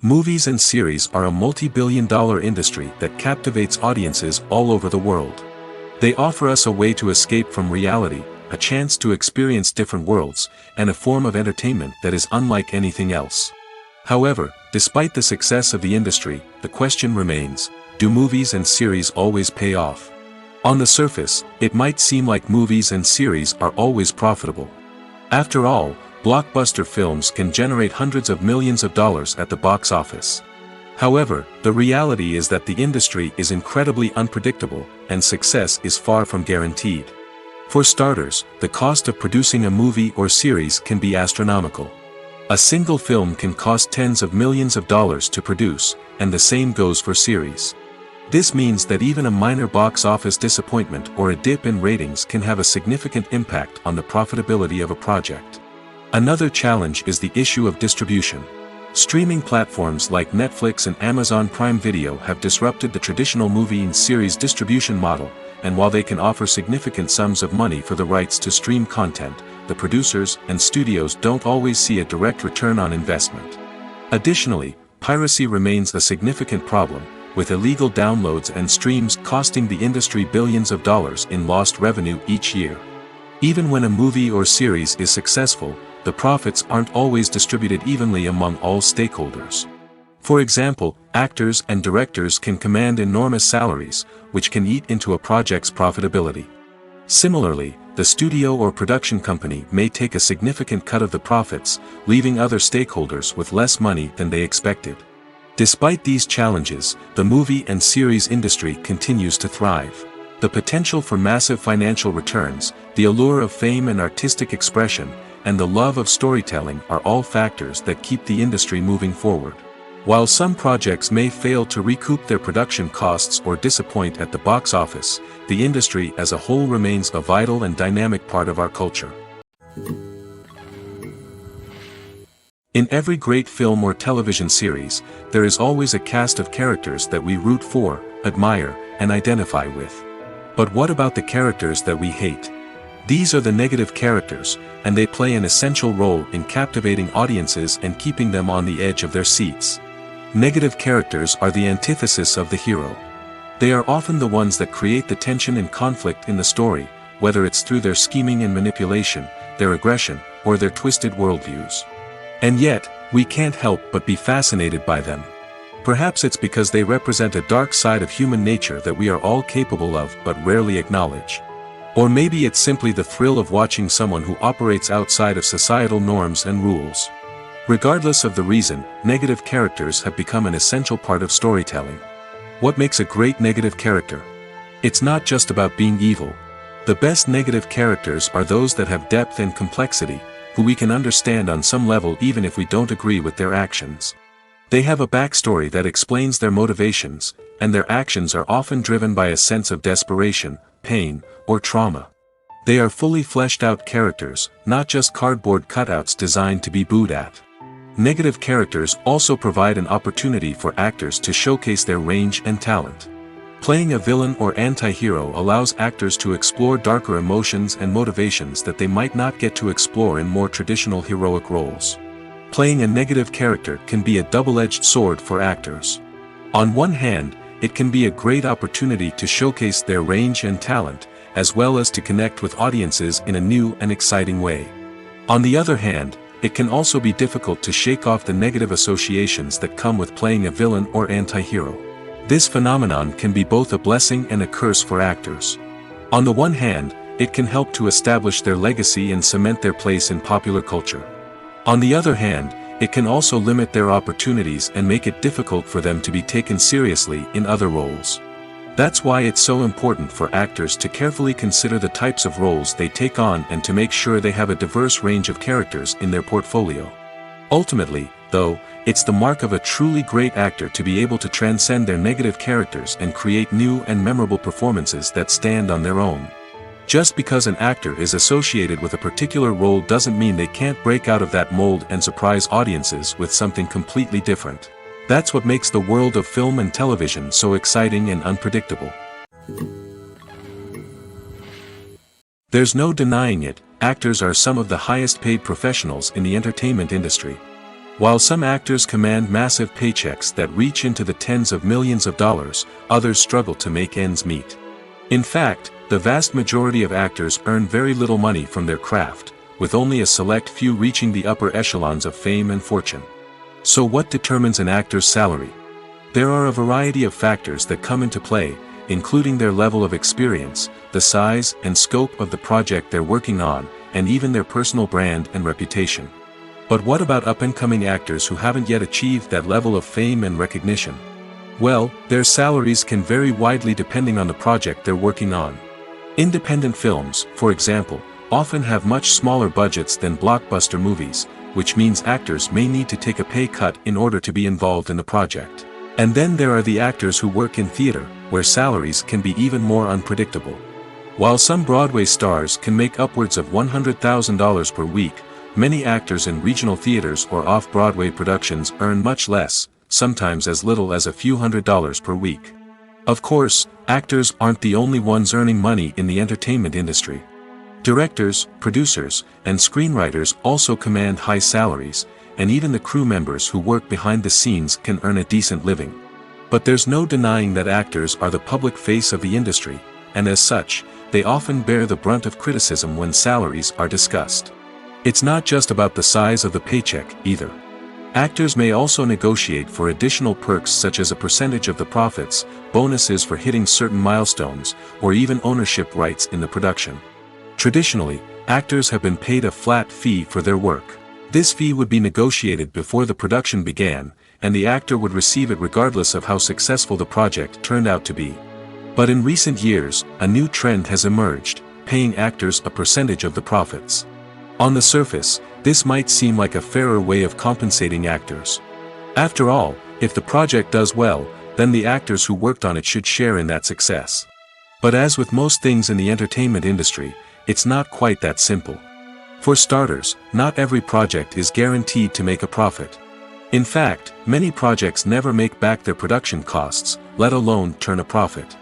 Movies and series are a multi-billion-dollar industry that captivates audiences all over the world. They offer us a way to escape from reality, a chance to experience different worlds, and a form of entertainment that is unlike anything else. However, despite the success of the industry, the question remains: do movies and series always pay off? On the surface, it might seem like movies and series are always profitable. After all, blockbuster films can generate hundreds of millions of dollars at the box office. However, the reality is that the industry is incredibly unpredictable, and success is far from guaranteed. For starters, the cost of producing a movie or series can be astronomical. A single film can cost tens of millions of dollars to produce, and the same goes for series. This means that even a minor box office disappointment or a dip in ratings can have a significant impact on the profitability of a project. Another challenge is the issue of distribution. Streaming platforms like Netflix and Amazon Prime Video have disrupted the traditional movie and series distribution model, and while they can offer significant sums of money for the rights to stream content, the producers and studios don't always see a direct return on investment. Additionally, piracy remains a significant problem, with illegal downloads and streams costing the industry billions of dollars in lost revenue each year. Even when a movie or series is successful, the profits aren't always distributed evenly among all stakeholders. For example, actors and directors can command enormous salaries, which can eat into a project's profitability. Similarly, the studio or production company may take a significant cut of the profits, leaving other stakeholders with less money than they expected. Despite these challenges, the movie and series industry continues to thrive. The potential for massive financial returns, the allure of fame and artistic expression, and the love of storytelling are all factors that keep the industry moving forward. While some projects may fail to recoup their production costs or disappoint at the box office, the industry as a whole remains a vital and dynamic part of our culture. In every great film or television series, there is always a cast of characters that we root for, admire, and identify with. But what about the characters that we hate? These are the negative characters, and they play an essential role in captivating audiences and keeping them on the edge of their seats. Negative characters are the antithesis of the hero. They are often the ones that create the tension and conflict in the story, whether it's through their scheming and manipulation, their aggression, or their twisted worldviews. And yet, we can't help but be fascinated by them. Perhaps it's because they represent a dark side of human nature that we are all capable of but rarely acknowledge. Or maybe it's simply the thrill of watching someone who operates outside of societal norms and rules. Regardless of the reason, negative characters have become an essential part of storytelling. What makes a great negative character? It's not just about being evil. The best negative characters are those that have depth and complexity, who we can understand on some level even if we don't agree with their actions. They have a backstory that explains their motivations, and their actions are often driven by a sense of desperation, pain, or trauma. They are fully fleshed out characters, not just cardboard cutouts designed to be booed at. Negative characters also provide an opportunity for actors to showcase their range and talent. Playing a villain or anti-hero allows actors to explore darker emotions and motivations that they might not get to explore in more traditional heroic roles. Playing a negative character can be a double-edged sword for actors. On one hand, it can be a great opportunity to showcase their range and talent, as well as to connect with audiences in a new and exciting way. On the other hand, it can also be difficult to shake off the negative associations that come with playing a villain or anti-hero. This phenomenon can be both a blessing and a curse for actors. On the one hand, it can help to establish their legacy and cement their place in popular culture. On the other hand, it can also limit their opportunities and make it difficult for them to be taken seriously in other roles. That's why it's so important for actors to carefully consider the types of roles they take on and to make sure they have a diverse range of characters in their portfolio. Ultimately, though, it's the mark of a truly great actor to be able to transcend their negative characters and create new and memorable performances that stand on their own. Just because an actor is associated with a particular role doesn't mean they can't break out of that mold and surprise audiences with something completely different. That's what makes the world of film and television so exciting and unpredictable. There's no denying it, actors are some of the highest paid professionals in the entertainment industry. While some actors command massive paychecks that reach into the tens of millions of dollars, others struggle to make ends meet. In fact, the vast majority of actors earn very little money from their craft, with only a select few reaching the upper echelons of fame and fortune. So what determines an actor's salary? There are a variety of factors that come into play, including their level of experience, the size and scope of the project they're working on, and even their personal brand and reputation. But what about up-and-coming actors who haven't yet achieved that level of fame and recognition? Well, their salaries can vary widely depending on the project they're working on. Independent films, for example, often have much smaller budgets than blockbuster movies, which means actors may need to take a pay cut in order to be involved in the project. And then there are the actors who work in theater, where salaries can be even more unpredictable. While some Broadway stars can make upwards of $100,000 per week, many actors in regional theaters or off-Broadway productions earn much less, sometimes as little as a few $100s per week. Of course, actors aren't the only ones earning money in the entertainment industry. Directors, producers, and screenwriters also command high salaries, and even the crew members who work behind the scenes can earn a decent living. But there's no denying that actors are the public face of the industry, and as such, they often bear the brunt of criticism when salaries are discussed. It's not just about the size of the paycheck, either. Actors may also negotiate for additional perks such as a percentage of the profits, bonuses for hitting certain milestones, or even ownership rights in the production. Traditionally, actors have been paid a flat fee for their work. This fee would be negotiated before the production began, and the actor would receive it regardless of how successful the project turned out to be. But in recent years, a new trend has emerged, paying actors a percentage of the profits. On the surface, this might seem like a fairer way of compensating actors. After all, if the project does well, then the actors who worked on it should share in that success. But as with most things in the entertainment industry, it's not quite that simple. For starters, not every project is guaranteed to make a profit. In fact, many projects never make back their production costs, let alone turn a profit.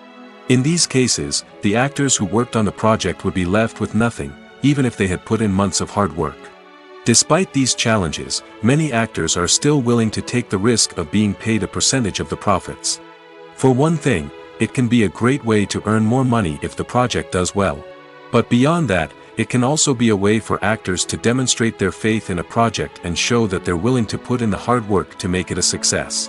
In these cases, the actors who worked on the project would be left with nothing, even if they had put in months of hard work. Despite these challenges, many actors are still willing to take the risk of being paid a percentage of the profits. For one thing, it can be a great way to earn more money if the project does well. But beyond that, it can also be a way for actors to demonstrate their faith in a project and show that they're willing to put in the hard work to make it a success.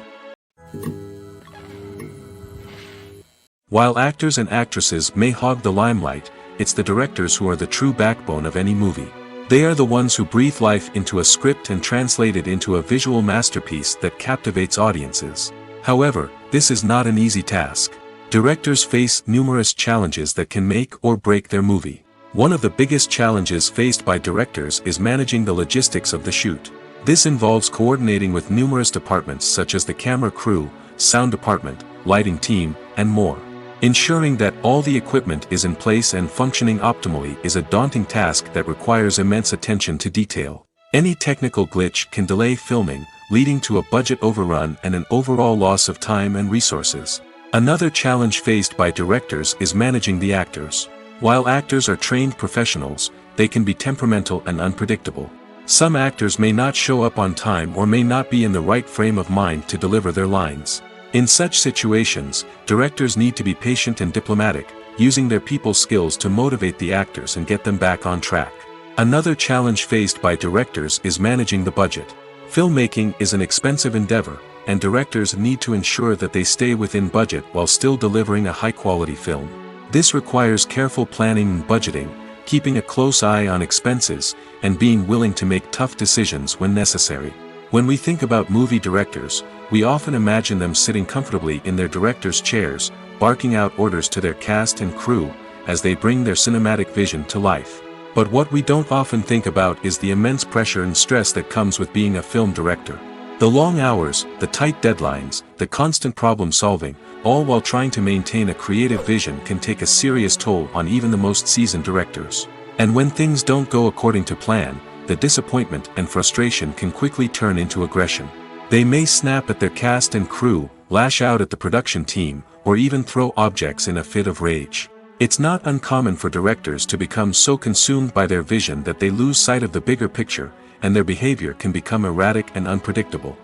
While actors and actresses may hog the limelight, it's the directors who are the true backbone of any movie. They are the ones who breathe life into a script and translate it into a visual masterpiece that captivates audiences. However, this is not an easy task. Directors face numerous challenges that can make or break their movie. One of the biggest challenges faced by directors is managing the logistics of the shoot. This involves coordinating with numerous departments such as the camera crew, sound department, lighting team, and more. Ensuring that all the equipment is in place and functioning optimally is a daunting task that requires immense attention to detail. Any technical glitch can delay filming, leading to a budget overrun and an overall loss of time and resources. Another challenge faced by directors is managing the actors. While actors are trained professionals, they can be temperamental and unpredictable. Some actors may not show up on time or may not be in the right frame of mind to deliver their lines. In such situations, directors need to be patient and diplomatic, using their people skills to motivate the actors and get them back on track. Another challenge faced by directors is managing the budget. Filmmaking is an expensive endeavor, and directors need to ensure that they stay within budget while still delivering a high-quality film. This requires careful planning and budgeting, keeping a close eye on expenses, and being willing to make tough decisions when necessary. When we think about movie directors, we often imagine them sitting comfortably in their director's chairs, barking out orders to their cast and crew, as they bring their cinematic vision to life. But what we don't often think about is the immense pressure and stress that comes with being a film director. The long hours, the tight deadlines, the constant problem solving, all while trying to maintain a creative vision can take a serious toll on even the most seasoned directors. And when things don't go according to plan, the disappointment and frustration can quickly turn into aggression. They may snap at their cast and crew, lash out at the production team, or even throw objects in a fit of rage. It's not uncommon for directors to become so consumed by their vision that they lose sight of the bigger picture, and their behavior can become erratic and unpredictable.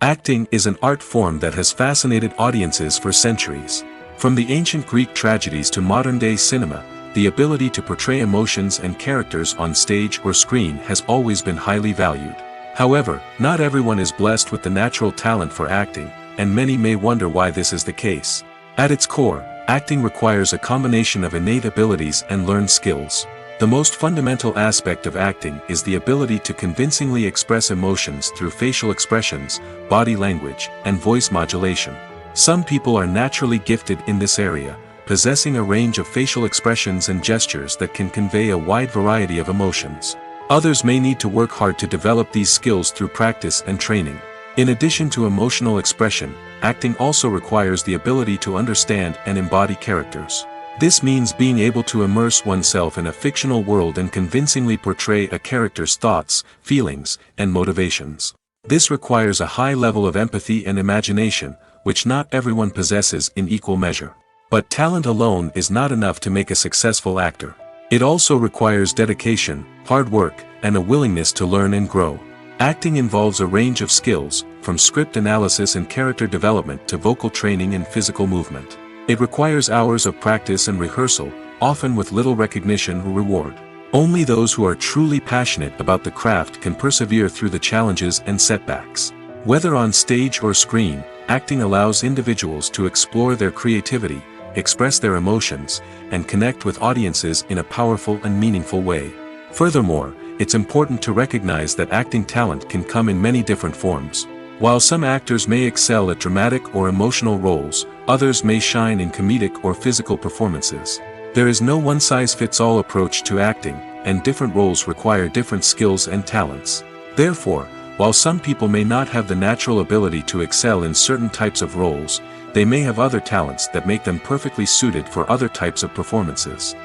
Acting is an art form that has fascinated audiences for centuries. From the ancient Greek tragedies to modern-day cinema, the ability to portray emotions and characters on stage or screen has always been highly valued. However, not everyone is blessed with the natural talent for acting, and many may wonder why this is the case. At its core, acting requires a combination of innate abilities and learned skills. The most fundamental aspect of acting is the ability to convincingly express emotions through facial expressions, body language, and voice modulation. Some people are naturally gifted in this area, possessing a range of facial expressions and gestures that can convey a wide variety of emotions. Others may need to work hard to develop these skills through practice and training. In addition to emotional expression, acting also requires the ability to understand and embody characters. This means being able to immerse oneself in a fictional world and convincingly portray a character's thoughts, feelings, and motivations. This requires a high level of empathy and imagination, which not everyone possesses in equal measure. But talent alone is not enough to make a successful actor. It also requires dedication, hard work, and a willingness to learn and grow. Acting involves a range of skills, from script analysis and character development to vocal training and physical movement. It requires hours of practice and rehearsal, often with little recognition or reward. Only those who are truly passionate about the craft can persevere through the challenges and setbacks. Whether on stage or screen, acting allows individuals to explore their creativity, express their emotions, and connect with audiences in a powerful and meaningful way. Furthermore, it's important to recognize that acting talent can come in many different forms. While some actors may excel at dramatic or emotional roles, others may shine in comedic or physical performances. There is no one-size-fits-all approach to acting, and different roles require different skills and talents. Therefore, while some people may not have the natural ability to excel in certain types of roles, they may have other talents that make them perfectly suited for other types of performances.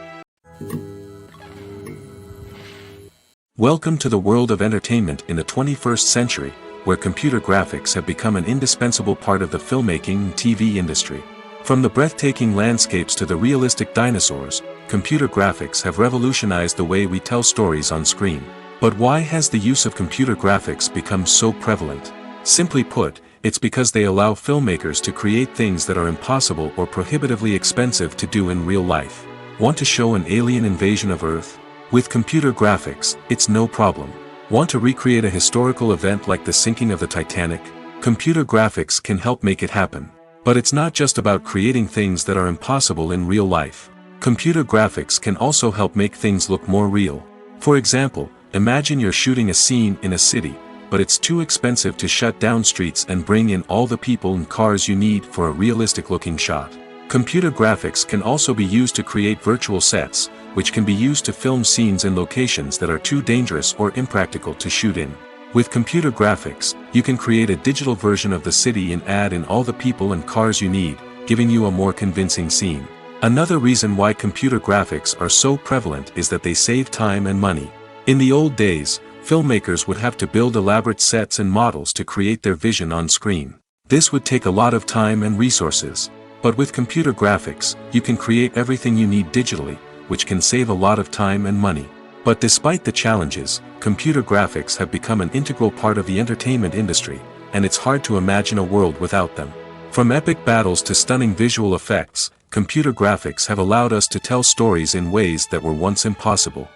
Welcome to the world of entertainment in the 21st century, where computer graphics have become an indispensable part of the filmmaking and TV industry. From the breathtaking landscapes to the realistic dinosaurs, computer graphics have revolutionized the way we tell stories on screen. But why has the use of computer graphics become so prevalent? Simply put, it's because they allow filmmakers to create things that are impossible or prohibitively expensive to do in real life. Want to show an alien invasion of Earth? With computer graphics, it's no problem. Want to recreate a historical event like the sinking of the Titanic? Computer graphics can help make it happen. But it's not just about creating things that are impossible in real life. Computer graphics can also help make things look more real. For example, imagine you're shooting a scene in a city, but it's too expensive to shut down streets and bring in all the people and cars you need for a realistic-looking shot. Computer graphics can also be used to create virtual sets, which can be used to film scenes in locations that are too dangerous or impractical to shoot in. With computer graphics, you can create a digital version of the city and add in all the people and cars you need, giving you a more convincing scene. Another reason why computer graphics are so prevalent is that they save time and money. In the old days, filmmakers would have to build elaborate sets and models to create their vision on screen. This would take a lot of time and resources. But with computer graphics, you can create everything you need digitally, which can save a lot of time and money. But despite the challenges, computer graphics have become an integral part of the entertainment industry, and it's hard to imagine a world without them. From epic battles to stunning visual effects, computer graphics have allowed us to tell stories in ways that were once impossible.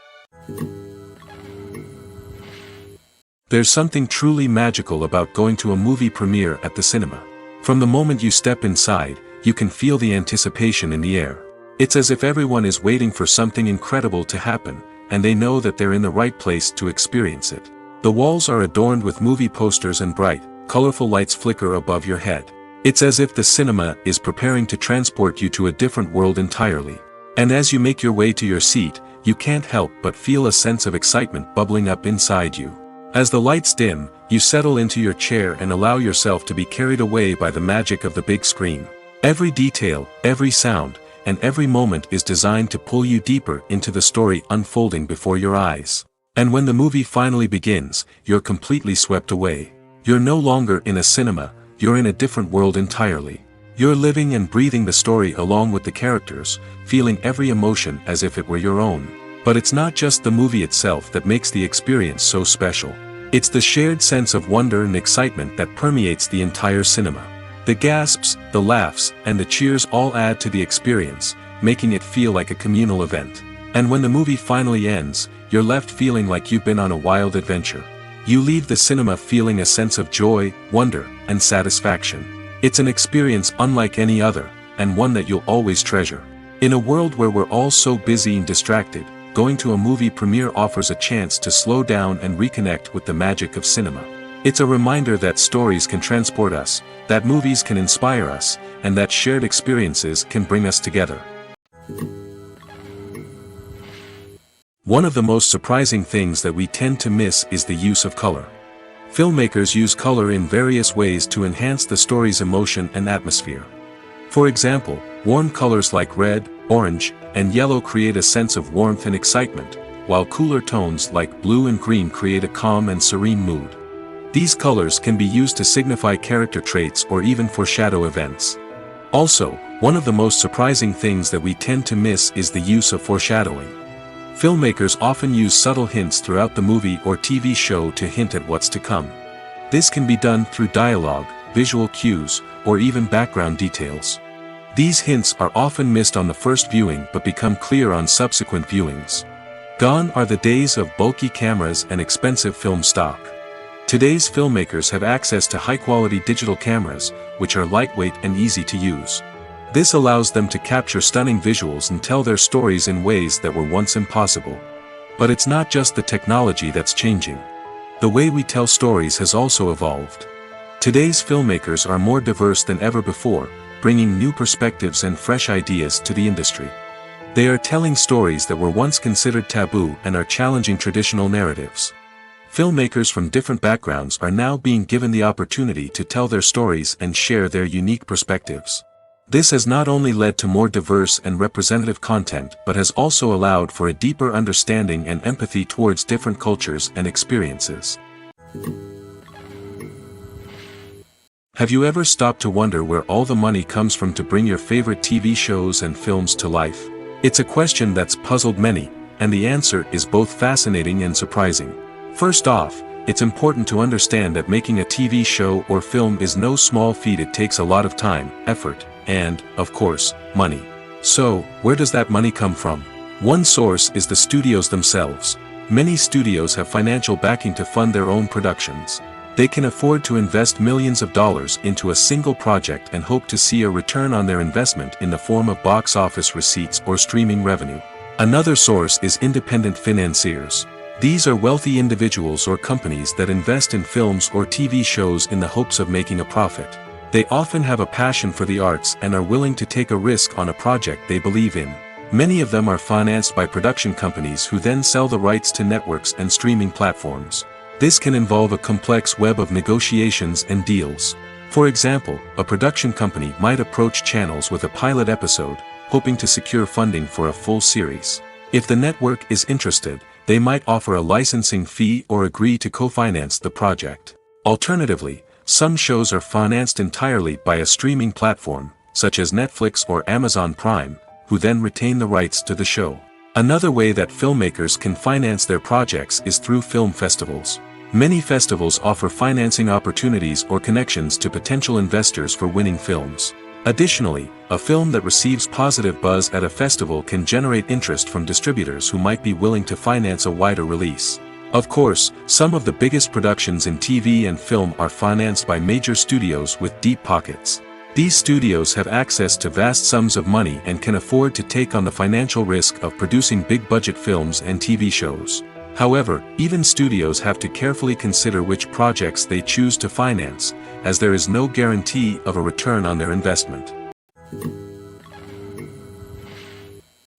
There's something truly magical about going to a movie premiere at the cinema. From the moment you step inside, you can feel the anticipation in the air. It's as if everyone is waiting for something incredible to happen, and they know that they're in the right place to experience it. The walls are adorned with movie posters and bright, colorful lights flicker above your head. It's as if the cinema is preparing to transport you to a different world entirely. And as you make your way to your seat, you can't help but feel a sense of excitement bubbling up inside you. As the lights dim, you settle into your chair and allow yourself to be carried away by the magic of the big screen. Every detail, every sound, and every moment is designed to pull you deeper into the story unfolding before your eyes. And when the movie finally begins, you're completely swept away. You're no longer in a cinema, you're in a different world entirely. You're living and breathing the story along with the characters, feeling every emotion as if it were your own. But it's not just the movie itself that makes the experience so special. It's the shared sense of wonder and excitement that permeates the entire cinema. The gasps, the laughs, and the cheers all add to the experience, making it feel like a communal event. And when the movie finally ends, you're left feeling like you've been on a wild adventure. You leave the cinema feeling a sense of joy, wonder, and satisfaction. It's an experience unlike any other, and one that you'll always treasure. In a world where we're all so busy and distracted, going to a movie premiere offers a chance to slow down and reconnect with the magic of cinema. It's a reminder that stories can transport us, that movies can inspire us, and that shared experiences can bring us together. One of the most surprising things that we tend to miss is the use of color. Filmmakers use color in various ways to enhance the story's emotion and atmosphere. For example, warm colors like red, orange, and yellow create a sense of warmth and excitement, while cooler tones like blue and green create a calm and serene mood. These colors can be used to signify character traits or even foreshadow events. Also, one of the most surprising things that we tend to miss is the use of foreshadowing. Filmmakers often use subtle hints throughout the movie or TV show to hint at what's to come. This can be done through dialogue, visual cues, or even background details. These hints are often missed on the first viewing but become clear on subsequent viewings. Gone are the days of bulky cameras and expensive film stock. Today's filmmakers have access to high-quality digital cameras, which are lightweight and easy to use. This allows them to capture stunning visuals and tell their stories in ways that were once impossible. But it's not just the technology that's changing. The way we tell stories has also evolved. Today's filmmakers are more diverse than ever before, bringing new perspectives and fresh ideas to the industry. They are telling stories that were once considered taboo and are challenging traditional narratives. Filmmakers from different backgrounds are now being given the opportunity to tell their stories and share their unique perspectives. This has not only led to more diverse and representative content but has also allowed for a deeper understanding and empathy towards different cultures and experiences. Have you ever stopped to wonder where all the money comes from to bring your favorite TV shows and films to life? It's a question that's puzzled many, and the answer is both fascinating and surprising. First off, it's important to understand that making a TV show or film is no small feat. It takes a lot of time, effort, and, of course, money. So, where does that money come from? One source is the studios themselves. Many studios have financial backing to fund their own productions. They can afford to invest millions of dollars into a single project and hope to see a return on their investment in the form of box office receipts or streaming revenue. Another source is independent financiers. These are wealthy individuals or companies that invest in films or TV shows in the hopes of making a profit. They often have a passion for the arts and are willing to take a risk on a project they believe in. Many of them are financed by production companies who then sell the rights to networks and streaming platforms. This can involve a complex web of negotiations and deals. For example, a production company might approach channels with a pilot episode, hoping to secure funding for a full series. If the network is interested, they might offer a licensing fee or agree to co-finance the project. Alternatively, some shows are financed entirely by a streaming platform, such as Netflix or Amazon Prime, who then retain the rights to the show. Another way that filmmakers can finance their projects is through film festivals. Many festivals offer financing opportunities or connections to potential investors for winning films. Additionally, a film that receives positive buzz at a festival can generate interest from distributors who might be willing to finance a wider release. Of course, some of the biggest productions in TV and film are financed by major studios with deep pockets. These studios have access to vast sums of money and can afford to take on the financial risk of producing big-budget films and TV shows. However, even studios have to carefully consider which projects they choose to finance, as there is no guarantee of a return on their investment.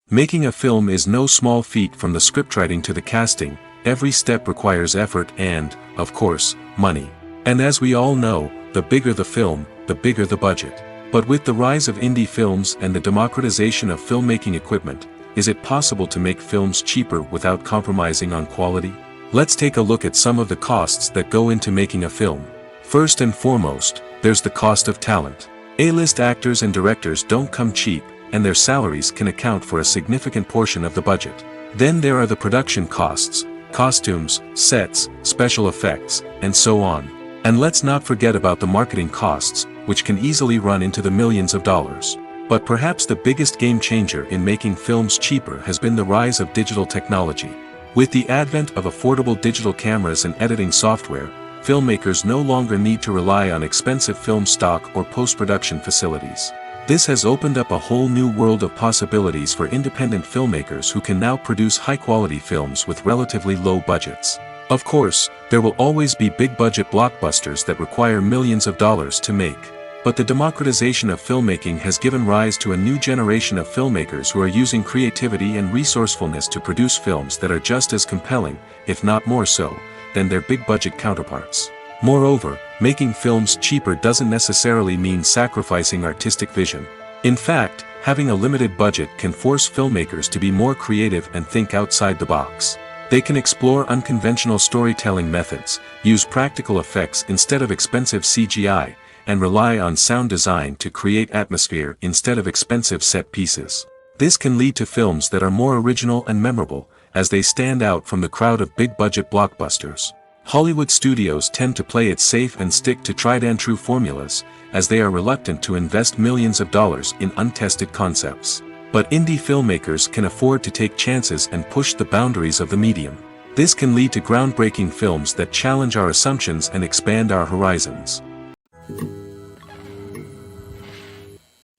Making a film is no small feat. From the scriptwriting to the casting. Every step requires effort and, of course, money. And as we all know, the bigger the film, the bigger the budget. But with the rise of indie films and the democratization of filmmaking equipment, is it possible to make films cheaper without compromising on quality? Let's take a look at some of the costs that go into making a film. First and foremost, there's the cost of talent. A-list actors and directors don't come cheap, and their salaries can account for a significant portion of the budget. Then there are the production costs, costumes, sets, special effects, and so on. And let's not forget about the marketing costs, which can easily run into the millions of dollars. But perhaps the biggest game changer in making films cheaper has been the rise of digital technology. With the advent of affordable digital cameras and editing software, filmmakers no longer need to rely on expensive film stock or post-production facilities. This has opened up a whole new world of possibilities for independent filmmakers who can now produce high-quality films with relatively low budgets. Of course, there will always be big-budget blockbusters that require millions of dollars to make. But the democratization of filmmaking has given rise to a new generation of filmmakers who are using creativity and resourcefulness to produce films that are just as compelling, if not more so, than their big-budget counterparts. Moreover, making films cheaper doesn't necessarily mean sacrificing artistic vision. In fact, having a limited budget can force filmmakers to be more creative and think outside the box. They can explore unconventional storytelling methods, use practical effects instead of expensive CGI, and rely on sound design to create atmosphere instead of expensive set pieces. This can lead to films that are more original and memorable, as they stand out from the crowd of big-budget blockbusters. Hollywood studios tend to play it safe and stick to tried-and-true formulas, as they are reluctant to invest millions of dollars in untested concepts. But indie filmmakers can afford to take chances and push the boundaries of the medium. This can lead to groundbreaking films that challenge our assumptions and expand our horizons.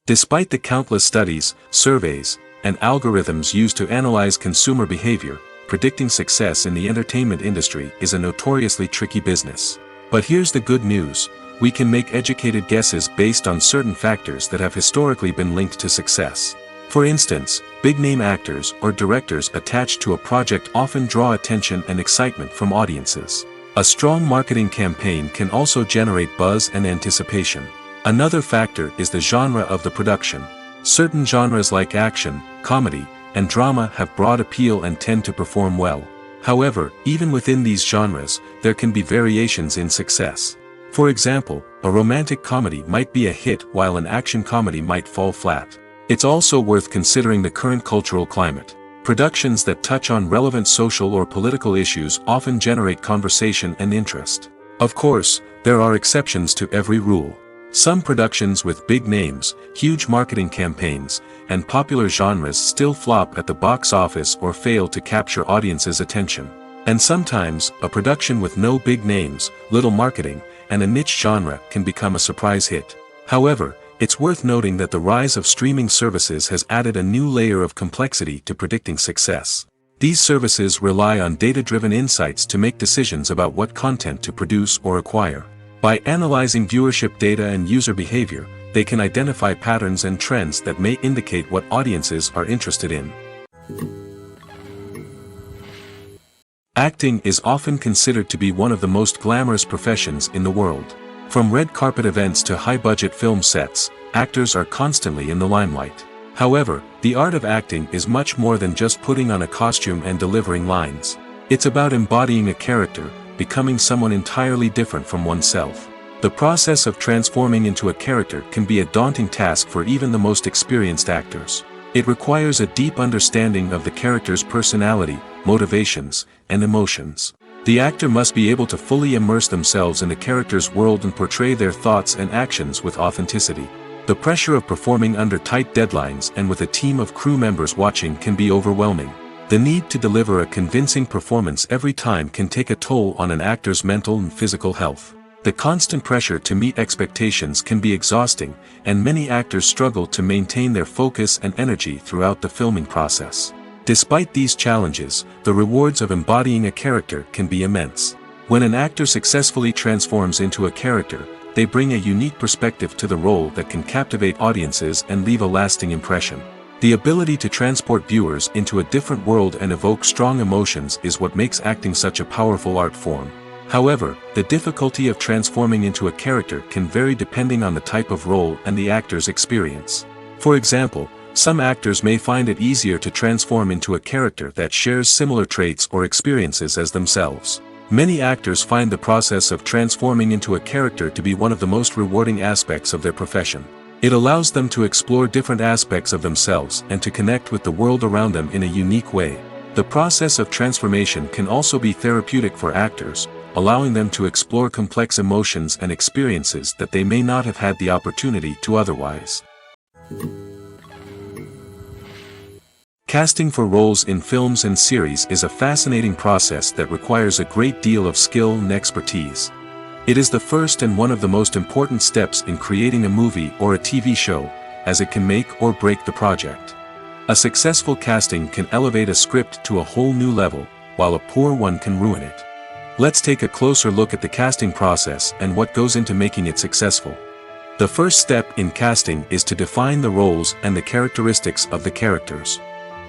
Despite the countless studies, surveys, and algorithms used to analyze consumer behavior, predicting success in the entertainment industry is a notoriously tricky business. But here's the good news: we can make educated guesses based on certain factors that have historically been linked to success. For instance, big-name actors or directors attached to a project often draw attention and excitement from audiences. A strong marketing campaign can also generate buzz and anticipation. Another factor is the genre of the production. Certain genres like action, comedy, and drama have broad appeal and tend to perform well. However, even within these genres, there can be variations in success. For example, a romantic comedy might be a hit while an action comedy might fall flat. It's also worth considering the current cultural climate. Productions that touch on relevant social or political issues often generate conversation and interest. Of course, there are exceptions to every rule. Some productions with big names, huge marketing campaigns, and popular genres still flop at the box office or fail to capture audiences' attention. And sometimes, a production with no big names, little marketing, and a niche genre can become a surprise hit. However, it's worth noting that the rise of streaming services has added a new layer of complexity to predicting success. These services rely on data-driven insights to make decisions about what content to produce or acquire. By analyzing viewership data and user behavior, they can identify patterns and trends that may indicate what audiences are interested in. Acting is often considered to be one of the most glamorous professions in the world. From red carpet events to high-budget film sets, actors are constantly in the limelight. However, the art of acting is much more than just putting on a costume and delivering lines. It's about embodying a character, becoming someone entirely different from oneself. The process of transforming into a character can be a daunting task for even the most experienced actors. It requires a deep understanding of the character's personality, motivations, and emotions. The actor must be able to fully immerse themselves in the character's world and portray their thoughts and actions with authenticity. The pressure of performing under tight deadlines and with a team of crew members watching can be overwhelming. The need to deliver a convincing performance every time can take a toll on an actor's mental and physical health. The constant pressure to meet expectations can be exhausting, and many actors struggle to maintain their focus and energy throughout the filming process. Despite these challenges, the rewards of embodying a character can be immense. When an actor successfully transforms into a character, they bring a unique perspective to the role that can captivate audiences and leave a lasting impression. The ability to transport viewers into a different world and evoke strong emotions is what makes acting such a powerful art form. However, the difficulty of transforming into a character can vary depending on the type of role and the actor's experience. For example, some actors may find it easier to transform into a character that shares similar traits or experiences as themselves. Many actors find the process of transforming into a character to be one of the most rewarding aspects of their profession. It allows them to explore different aspects of themselves and to connect with the world around them in a unique way. The process of transformation can also be therapeutic for actors, allowing them to explore complex emotions and experiences that they may not have had the opportunity to otherwise. Casting for roles in films and series is a fascinating process that requires a great deal of skill and expertise. It is the first and one of the most important steps in creating a movie or a TV show, as it can make or break the project. A successful casting can elevate a script to a whole new level, while a poor one can ruin it. Let's take a closer look at the casting process and what goes into making it successful. The first step in casting is to define the roles and the characteristics of the characters.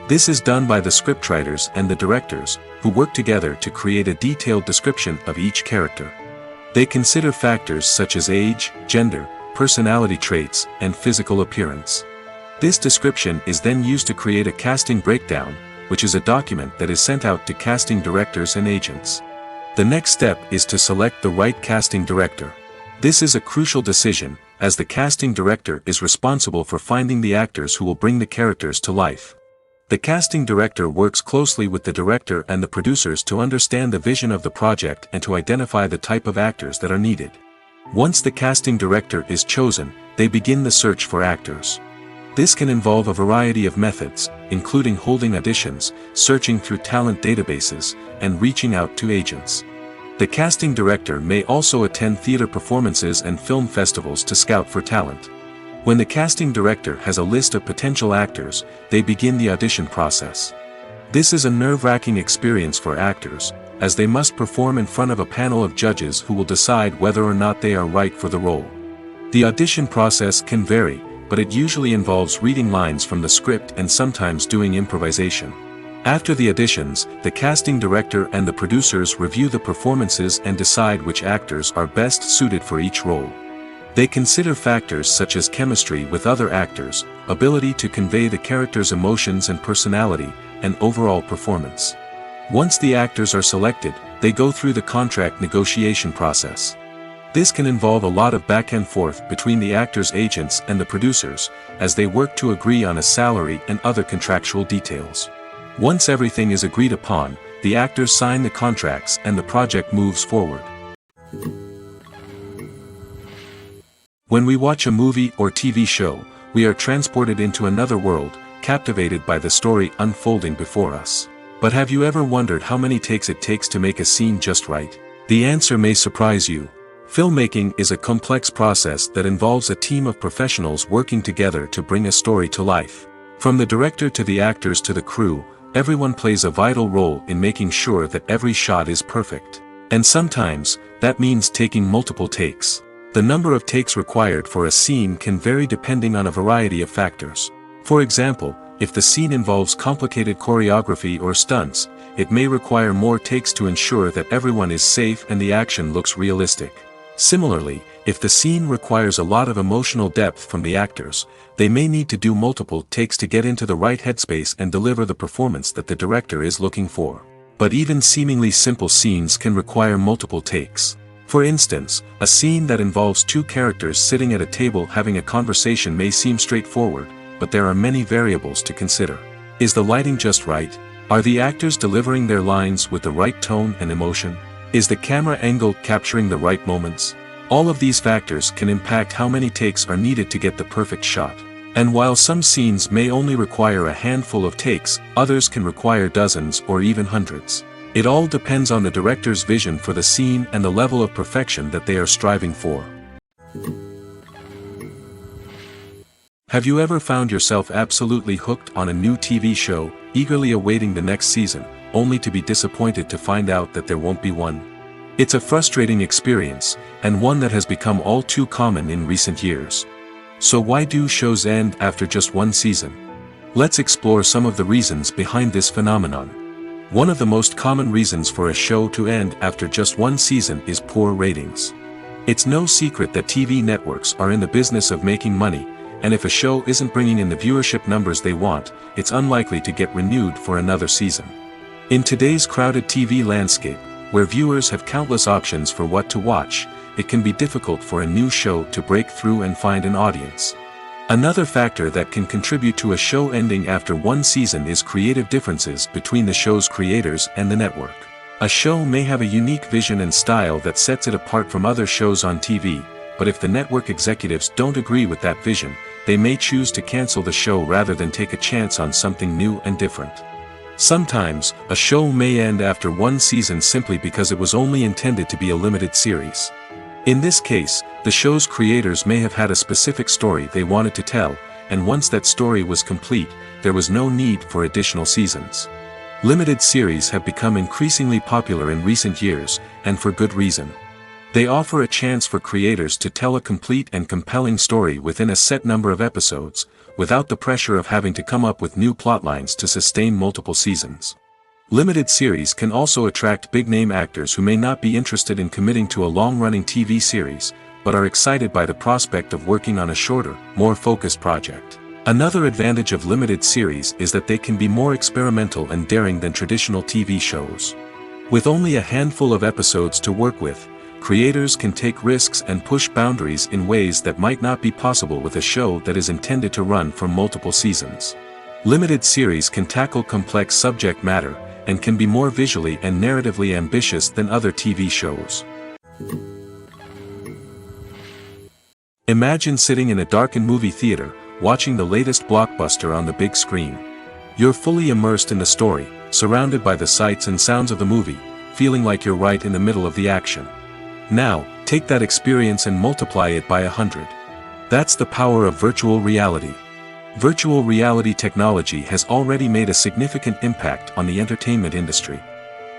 This is done by the scriptwriters and the directors, who work together to create a detailed description of each character. They consider factors such as age, gender, personality traits, and physical appearance. This description is then used to create a casting breakdown, which is a document that is sent out to casting directors and agents. The next step is to select the right casting director. This is a crucial decision, as the casting director is responsible for finding the actors who will bring the characters to life. The casting director works closely with the director and the producers to understand the vision of the project and to identify the type of actors that are needed. Once the casting director is chosen, they begin the search for actors. This can involve a variety of methods, including holding auditions, searching through talent databases, and reaching out to agents. The casting director may also attend theater performances and film festivals to scout for talent. When the casting director has a list of potential actors, they begin the audition process. This is a nerve-wracking experience for actors, as they must perform in front of a panel of judges who will decide whether or not they are right for the role. The audition process can vary, but it usually involves reading lines from the script and sometimes doing improvisation. After the auditions, the casting director and the producers review the performances and decide which actors are best suited for each role. They consider factors such as chemistry with other actors, ability to convey the character's emotions and personality, and overall performance. Once the actors are selected, they go through the contract negotiation process. This can involve a lot of back and forth between the actors' agents and the producers, as they work to agree on a salary and other contractual details. Once everything is agreed upon, the actors sign the contracts and the project moves forward. When we watch a movie or TV show, we are transported into another world, captivated by the story unfolding before us. But have you ever wondered how many takes it takes to make a scene just right? The answer may surprise you. Filmmaking is a complex process that involves a team of professionals working together to bring a story to life. From the director to the actors to the crew, everyone plays a vital role in making sure that every shot is perfect. And sometimes, that means taking multiple takes. The number of takes required for a scene can vary depending on a variety of factors. For example, if the scene involves complicated choreography or stunts, it may require more takes to ensure that everyone is safe and the action looks realistic. Similarly, if the scene requires a lot of emotional depth from the actors, they may need to do multiple takes to get into the right headspace and deliver the performance that the director is looking for. But even seemingly simple scenes can require multiple takes. For instance, a scene that involves two characters sitting at a table having a conversation may seem straightforward, but there are many variables to consider. Is the lighting just right? Are the actors delivering their lines with the right tone and emotion? Is the camera angle capturing the right moments? All of these factors can impact how many takes are needed to get the perfect shot. And while some scenes may only require a handful of takes, others can require dozens or even hundreds. It all depends on the director's vision for the scene and the level of perfection that they are striving for. Have you ever found yourself absolutely hooked on a new TV show, eagerly awaiting the next season, only to be disappointed to find out that there won't be one? It's a frustrating experience, and one that has become all too common in recent years. So why do shows end after just one season? Let's explore some of the reasons behind this phenomenon. One of the most common reasons for a show to end after just one season is poor ratings. It's no secret that TV networks are in the business of making money, and if a show isn't bringing in the viewership numbers they want, it's unlikely to get renewed for another season. In today's crowded TV landscape, where viewers have countless options for what to watch, it can be difficult for a new show to break through and find an audience. Another factor that can contribute to a show ending after one season is creative differences between the show's creators and the network. A show may have a unique vision and style that sets it apart from other shows on TV, but if the network executives don't agree with that vision, they may choose to cancel the show rather than take a chance on something new and different. Sometimes, a show may end after one season simply because it was only intended to be a limited series. In this case, the show's creators may have had a specific story they wanted to tell, and once that story was complete, there was no need for additional seasons. Limited series have become increasingly popular in recent years, and for good reason. They offer a chance for creators to tell a complete and compelling story within a set number of episodes, without the pressure of having to come up with new plotlines to sustain multiple seasons. Limited series can also attract big-name actors who may not be interested in committing to a long-running TV series, but are excited by the prospect of working on a shorter, more focused project. Another advantage of limited series is that they can be more experimental and daring than traditional TV shows. With only a handful of episodes to work with, creators can take risks and push boundaries in ways that might not be possible with a show that is intended to run for multiple seasons. Limited series can tackle complex subject matter, and can be more visually and narratively ambitious than other TV shows. Imagine sitting in a darkened movie theater, watching the latest blockbuster on the big screen. You're fully immersed in the story, surrounded by the sights and sounds of the movie, feeling like you're right in the middle of the action. Now, take that experience and multiply it by 100. That's the power of virtual reality. Virtual reality technology has already made a significant impact on the entertainment industry.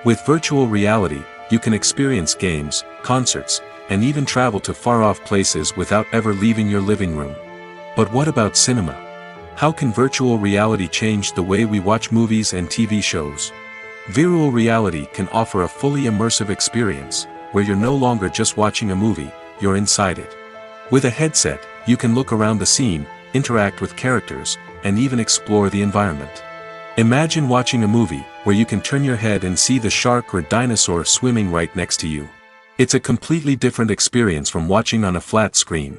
With virtual reality, you can experience games, concerts, and even travel to far-off places without ever leaving your living room. But what about cinema? How can virtual reality change the way we watch movies and TV shows? Virtual reality can offer a fully immersive experience, where you're no longer just watching a movie, you're inside it. With a headset, you can look around the scene, interact with characters, and even explore the environment. Imagine watching a movie where you can turn your head and see the shark or dinosaur swimming right next to you. It's a completely different experience from watching on a flat screen.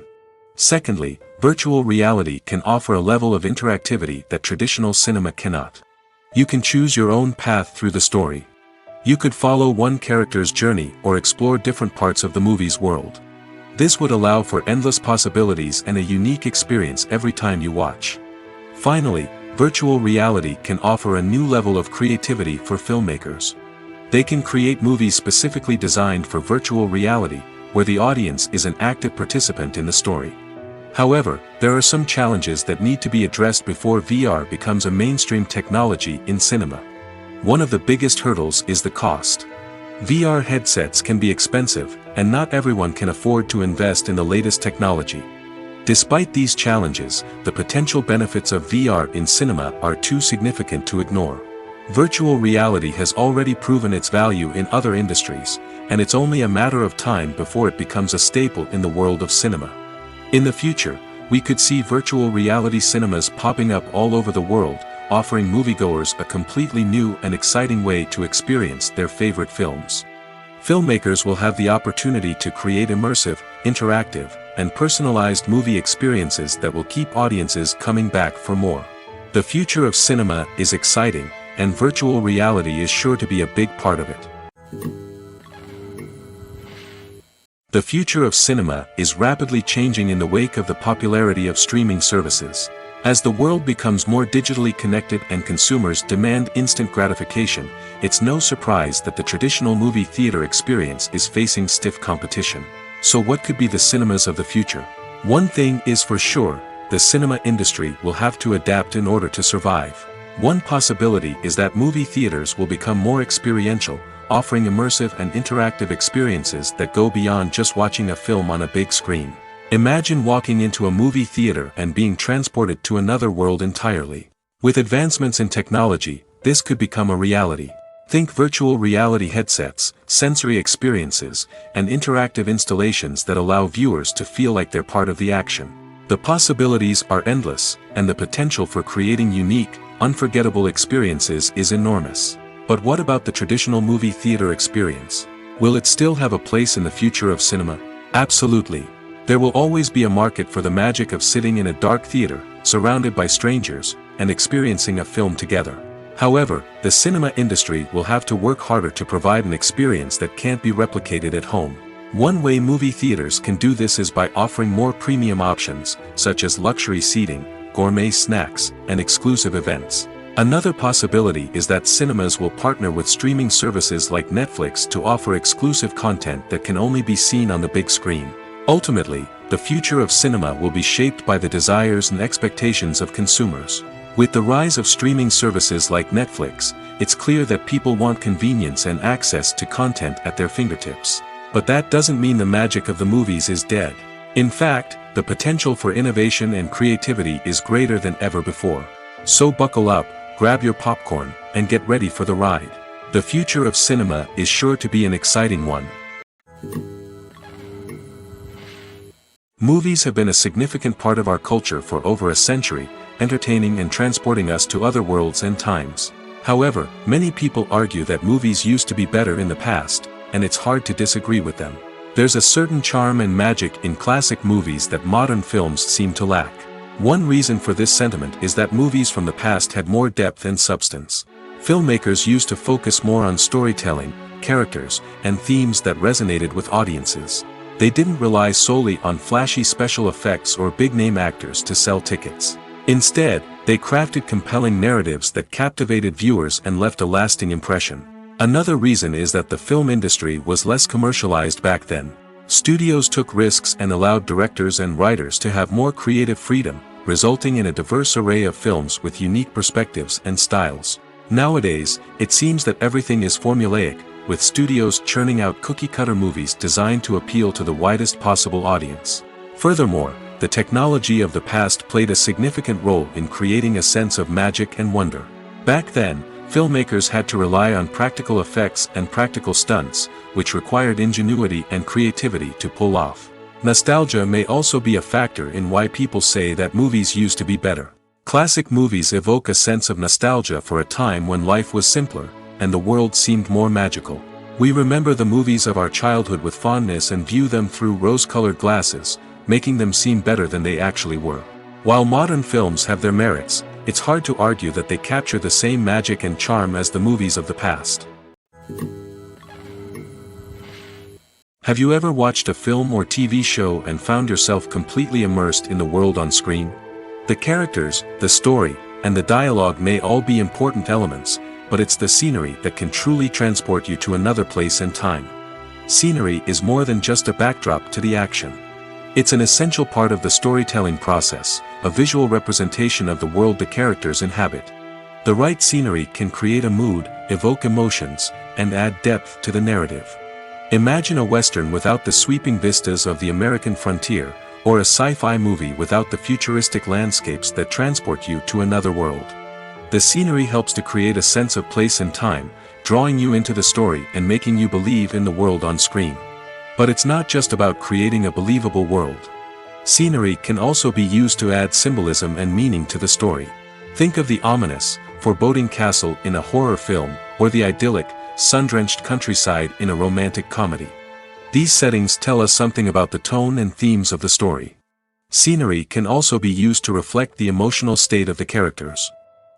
Secondly, virtual reality can offer a level of interactivity that traditional cinema cannot. You can choose your own path through the story. You could follow one character's journey or explore different parts of the movie's world. This would allow for endless possibilities and a unique experience every time you watch. Finally, virtual reality can offer a new level of creativity for filmmakers. They can create movies specifically designed for virtual reality, where the audience is an active participant in the story. However, there are some challenges that need to be addressed before VR becomes a mainstream technology in cinema. One of the biggest hurdles is the cost. VR headsets can be expensive, and not everyone can afford to invest in the latest technology. Despite these challenges, the potential benefits of VR in cinema are too significant to ignore. Virtual reality has already proven its value in other industries, and it's only a matter of time before it becomes a staple in the world of cinema. In the future, we could see virtual reality cinemas popping up all over the world, offering moviegoers a completely new and exciting way to experience their favorite films. Filmmakers will have the opportunity to create immersive, interactive, and personalized movie experiences that will keep audiences coming back for more. The future of cinema is exciting, and virtual reality is sure to be a big part of it. The future of cinema is rapidly changing in the wake of the popularity of streaming services. As the world becomes more digitally connected and consumers demand instant gratification, it's no surprise that the traditional movie theater experience is facing stiff competition. So what could be the cinemas of the future? One thing is for sure, the cinema industry will have to adapt in order to survive. One possibility is that movie theaters will become more experiential, offering immersive and interactive experiences that go beyond just watching a film on a big screen. Imagine walking into a movie theater and being transported to another world entirely. With advancements in technology, this could become a reality. Think virtual reality headsets, sensory experiences, and interactive installations that allow viewers to feel like they're part of the action. The possibilities are endless, and the potential for creating unique, unforgettable experiences is enormous. But what about the traditional movie theater experience? Will it still have a place in the future of cinema? Absolutely. There will always be a market for the magic of sitting in a dark theater, surrounded by strangers, and experiencing a film together. However, the cinema industry will have to work harder to provide an experience that can't be replicated at home. One way movie theaters can do this is by offering more premium options, such as luxury seating, gourmet snacks, and exclusive events. Another possibility is that cinemas will partner with streaming services like Netflix to offer exclusive content that can only be seen on the big screen. Ultimately, the future of cinema will be shaped by the desires and expectations of consumers. With the rise of streaming services like Netflix, it's clear that people want convenience and access to content at their fingertips. But that doesn't mean the magic of the movies is dead. In fact, the potential for innovation and creativity is greater than ever before. So buckle up, grab your popcorn, and get ready for the ride. The future of cinema is sure to be an exciting one. Movies have been a significant part of our culture for over a century, entertaining and transporting us to other worlds and times. However, many people argue that movies used to be better in the past, and it's hard to disagree with them. There's a certain charm and magic in classic movies that modern films seem to lack. One reason for this sentiment is that movies from the past had more depth and substance. Filmmakers used to focus more on storytelling, characters, and themes that resonated with audiences. They didn't rely solely on flashy special effects or big-name actors to sell tickets. Instead, they crafted compelling narratives that captivated viewers and left a lasting impression. Another reason is that the film industry was less commercialized back then. Studios took risks and allowed directors and writers to have more creative freedom, resulting in a diverse array of films with unique perspectives and styles. Nowadays, it seems that everything is formulaic, with studios churning out cookie-cutter movies designed to appeal to the widest possible audience. Furthermore, the technology of the past played a significant role in creating a sense of magic and wonder. Back then, filmmakers had to rely on practical effects and practical stunts, which required ingenuity and creativity to pull off. Nostalgia may also be a factor in why people say that movies used to be better. Classic movies evoke a sense of nostalgia for a time when life was simpler, and the world seemed more magical. We remember the movies of our childhood with fondness and view them through rose-colored glasses, making them seem better than they actually were. While modern films have their merits, it's hard to argue that they capture the same magic and charm as the movies of the past. Have you ever watched a film or TV show and found yourself completely immersed in the world on screen? The characters, the story, and the dialogue may all be important elements, but it's the scenery that can truly transport you to another place and time. Scenery is more than just a backdrop to the action. It's an essential part of the storytelling process, a visual representation of the world the characters inhabit. The right scenery can create a mood, evoke emotions, and add depth to the narrative. Imagine a Western without the sweeping vistas of the American frontier, or a sci-fi movie without the futuristic landscapes that transport you to another world. The scenery helps to create a sense of place and time, drawing you into the story and making you believe in the world on screen. But it's not just about creating a believable world. Scenery can also be used to add symbolism and meaning to the story. Think of the ominous, foreboding castle in a horror film, or the idyllic, sun-drenched countryside in a romantic comedy. These settings tell us something about the tone and themes of the story. Scenery can also be used to reflect the emotional state of the characters.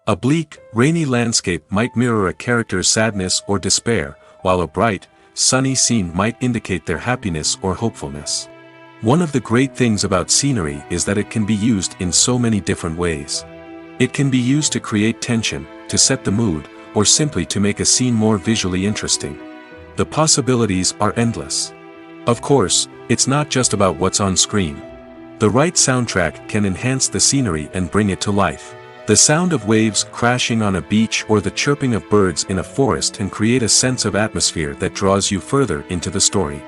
A bleak, rainy landscape might mirror a character's sadness or despair, while a bright, sunny scene might indicate their happiness or hopefulness. One of the great things about scenery is that it can be used in so many different ways. It can be used to create tension, to set the mood, or simply to make a scene more visually interesting. The possibilities are endless. Of course, it's not just about what's on screen. The right soundtrack can enhance the scenery and bring it to life. The sound of waves crashing on a beach or the chirping of birds in a forest can create a sense of atmosphere that draws you further into the story.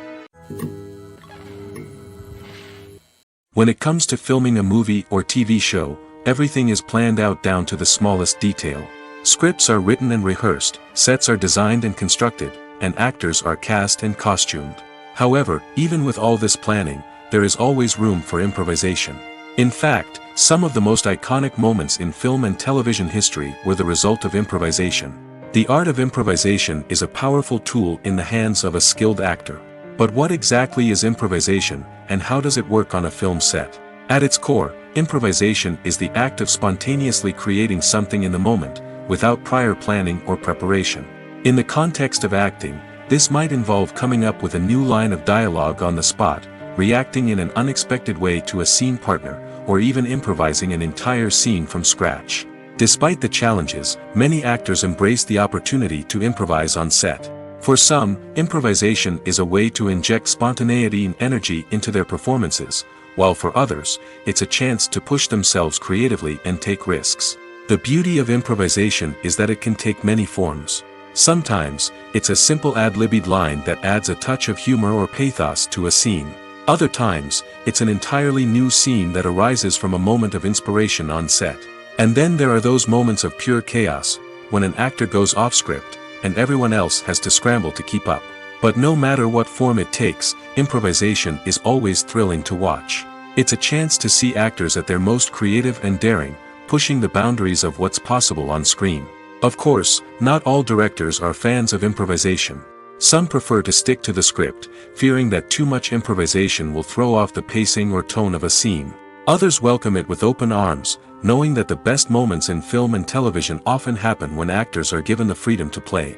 When it comes to filming a movie or TV show, everything is planned out down to the smallest detail. Scripts are written and rehearsed, sets are designed and constructed, and actors are cast and costumed. However, even with all this planning, there is always room for improvisation. In fact, some of the most iconic moments in film and television history were the result of improvisation. The art of improvisation is a powerful tool in the hands of a skilled actor. But what exactly is improvisation, and how does it work on a film set? At its core, improvisation is the act of spontaneously creating something in the moment, without prior planning or preparation. In the context of acting, this might involve coming up with a new line of dialogue on the spot, reacting in an unexpected way to a scene partner, or even improvising an entire scene from scratch. Despite the challenges, many actors embrace the opportunity to improvise on set. For some, improvisation is a way to inject spontaneity and energy into their performances, while for others, it's a chance to push themselves creatively and take risks. The beauty of improvisation is that it can take many forms. Sometimes, it's a simple ad-libbed line that adds a touch of humor or pathos to a scene. Other times, it's an entirely new scene that arises from a moment of inspiration on set. And then there are those moments of pure chaos, when an actor goes off script, and everyone else has to scramble to keep up. But no matter what form it takes, improvisation is always thrilling to watch. It's a chance to see actors at their most creative and daring, pushing the boundaries of what's possible on screen. Of course, not all directors are fans of improvisation. Some prefer to stick to the script, fearing that too much improvisation will throw off the pacing or tone of a scene. Others welcome it with open arms, knowing that the best moments in film and television often happen when actors are given the freedom to play.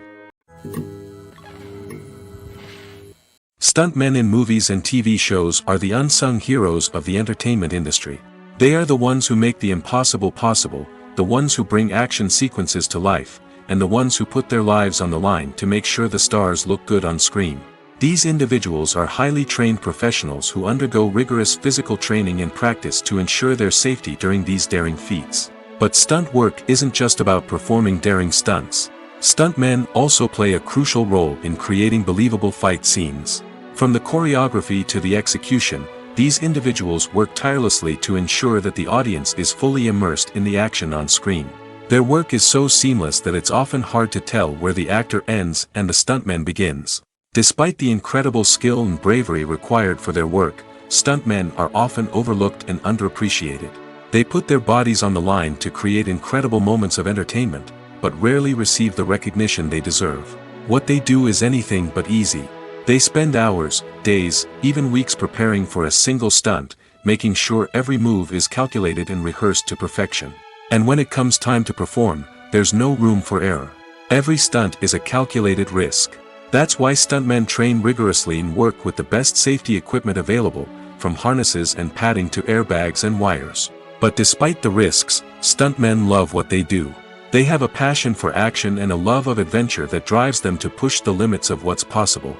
Stuntmen in movies and TV shows are the unsung heroes of the entertainment industry. They are the ones who make the impossible possible, the ones who bring action sequences to life, and the ones who put their lives on the line to make sure the stars look good on screen. These individuals are highly trained professionals who undergo rigorous physical training and practice to ensure their safety during these daring feats. But stunt work isn't just about performing daring stunts. Stuntmen also play a crucial role in creating believable fight scenes. From the choreography to the execution, these individuals work tirelessly to ensure that the audience is fully immersed in the action on screen. Their work is so seamless that it's often hard to tell where the actor ends and the stuntman begins. Despite the incredible skill and bravery required for their work, stuntmen are often overlooked and underappreciated. They put their bodies on the line to create incredible moments of entertainment, but rarely receive the recognition they deserve. What they do is anything but easy. They spend hours, days, even weeks preparing for a single stunt, making sure every move is calculated and rehearsed to perfection. And when it comes time to perform, there's no room for error. Every stunt is a calculated risk. That's why stuntmen train rigorously and work with the best safety equipment available, from harnesses and padding to airbags and wires. But despite the risks, stuntmen love what they do. They have a passion for action and a love of adventure that drives them to push the limits of what's possible.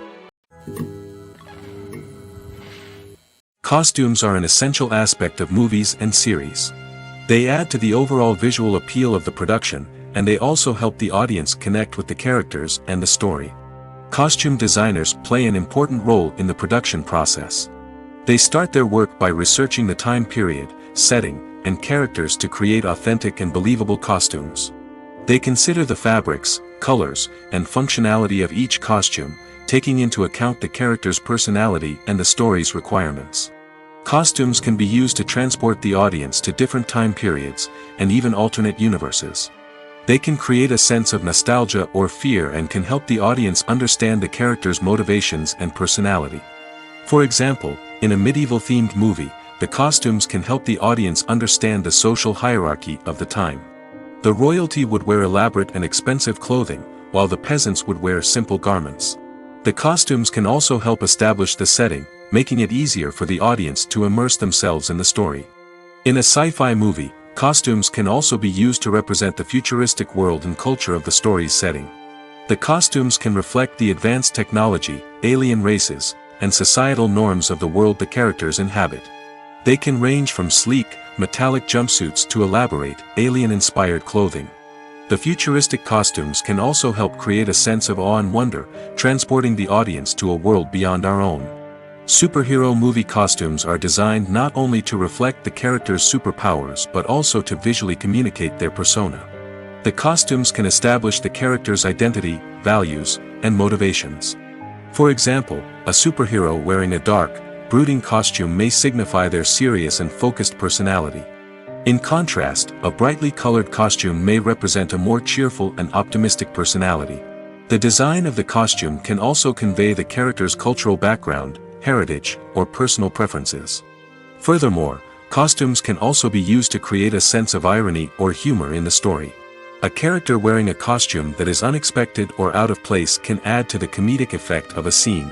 Costumes are an essential aspect of movies and series. They add to the overall visual appeal of the production, and they also help the audience connect with the characters and the story. Costume designers play an important role in the production process. They start their work by researching the time period, setting, and characters to create authentic and believable costumes. They consider the fabrics, colors, and functionality of each costume, taking into account the character's personality and the story's requirements. Costumes can be used to transport the audience to different time periods, and even alternate universes. They can create a sense of nostalgia or fear and can help the audience understand the character's motivations and personality. For example, in a medieval-themed movie, the costumes can help the audience understand the social hierarchy of the time. The royalty would wear elaborate and expensive clothing, while the peasants would wear simple garments. The costumes can also help establish the setting, making it easier for the audience to immerse themselves in the story. In a sci-fi movie, costumes can also be used to represent the futuristic world and culture of the story's setting. The costumes can reflect the advanced technology, alien races, and societal norms of the world the characters inhabit. They can range from sleek, metallic jumpsuits to elaborate, alien-inspired clothing. The futuristic costumes can also help create a sense of awe and wonder, transporting the audience to a world beyond our own. Superhero movie costumes are designed not only to reflect the character's superpowers but also to visually communicate their persona. The costumes can establish the character's identity, values, and motivations. For example, a superhero wearing a dark, brooding costume may signify their serious and focused personality. In contrast, a brightly colored costume may represent a more cheerful and optimistic personality. The design of the costume can also convey the character's cultural background, heritage, or personal preferences. Furthermore, costumes can also be used to create a sense of irony or humor in the story. A character wearing a costume that is unexpected or out of place can add to the comedic effect of a scene.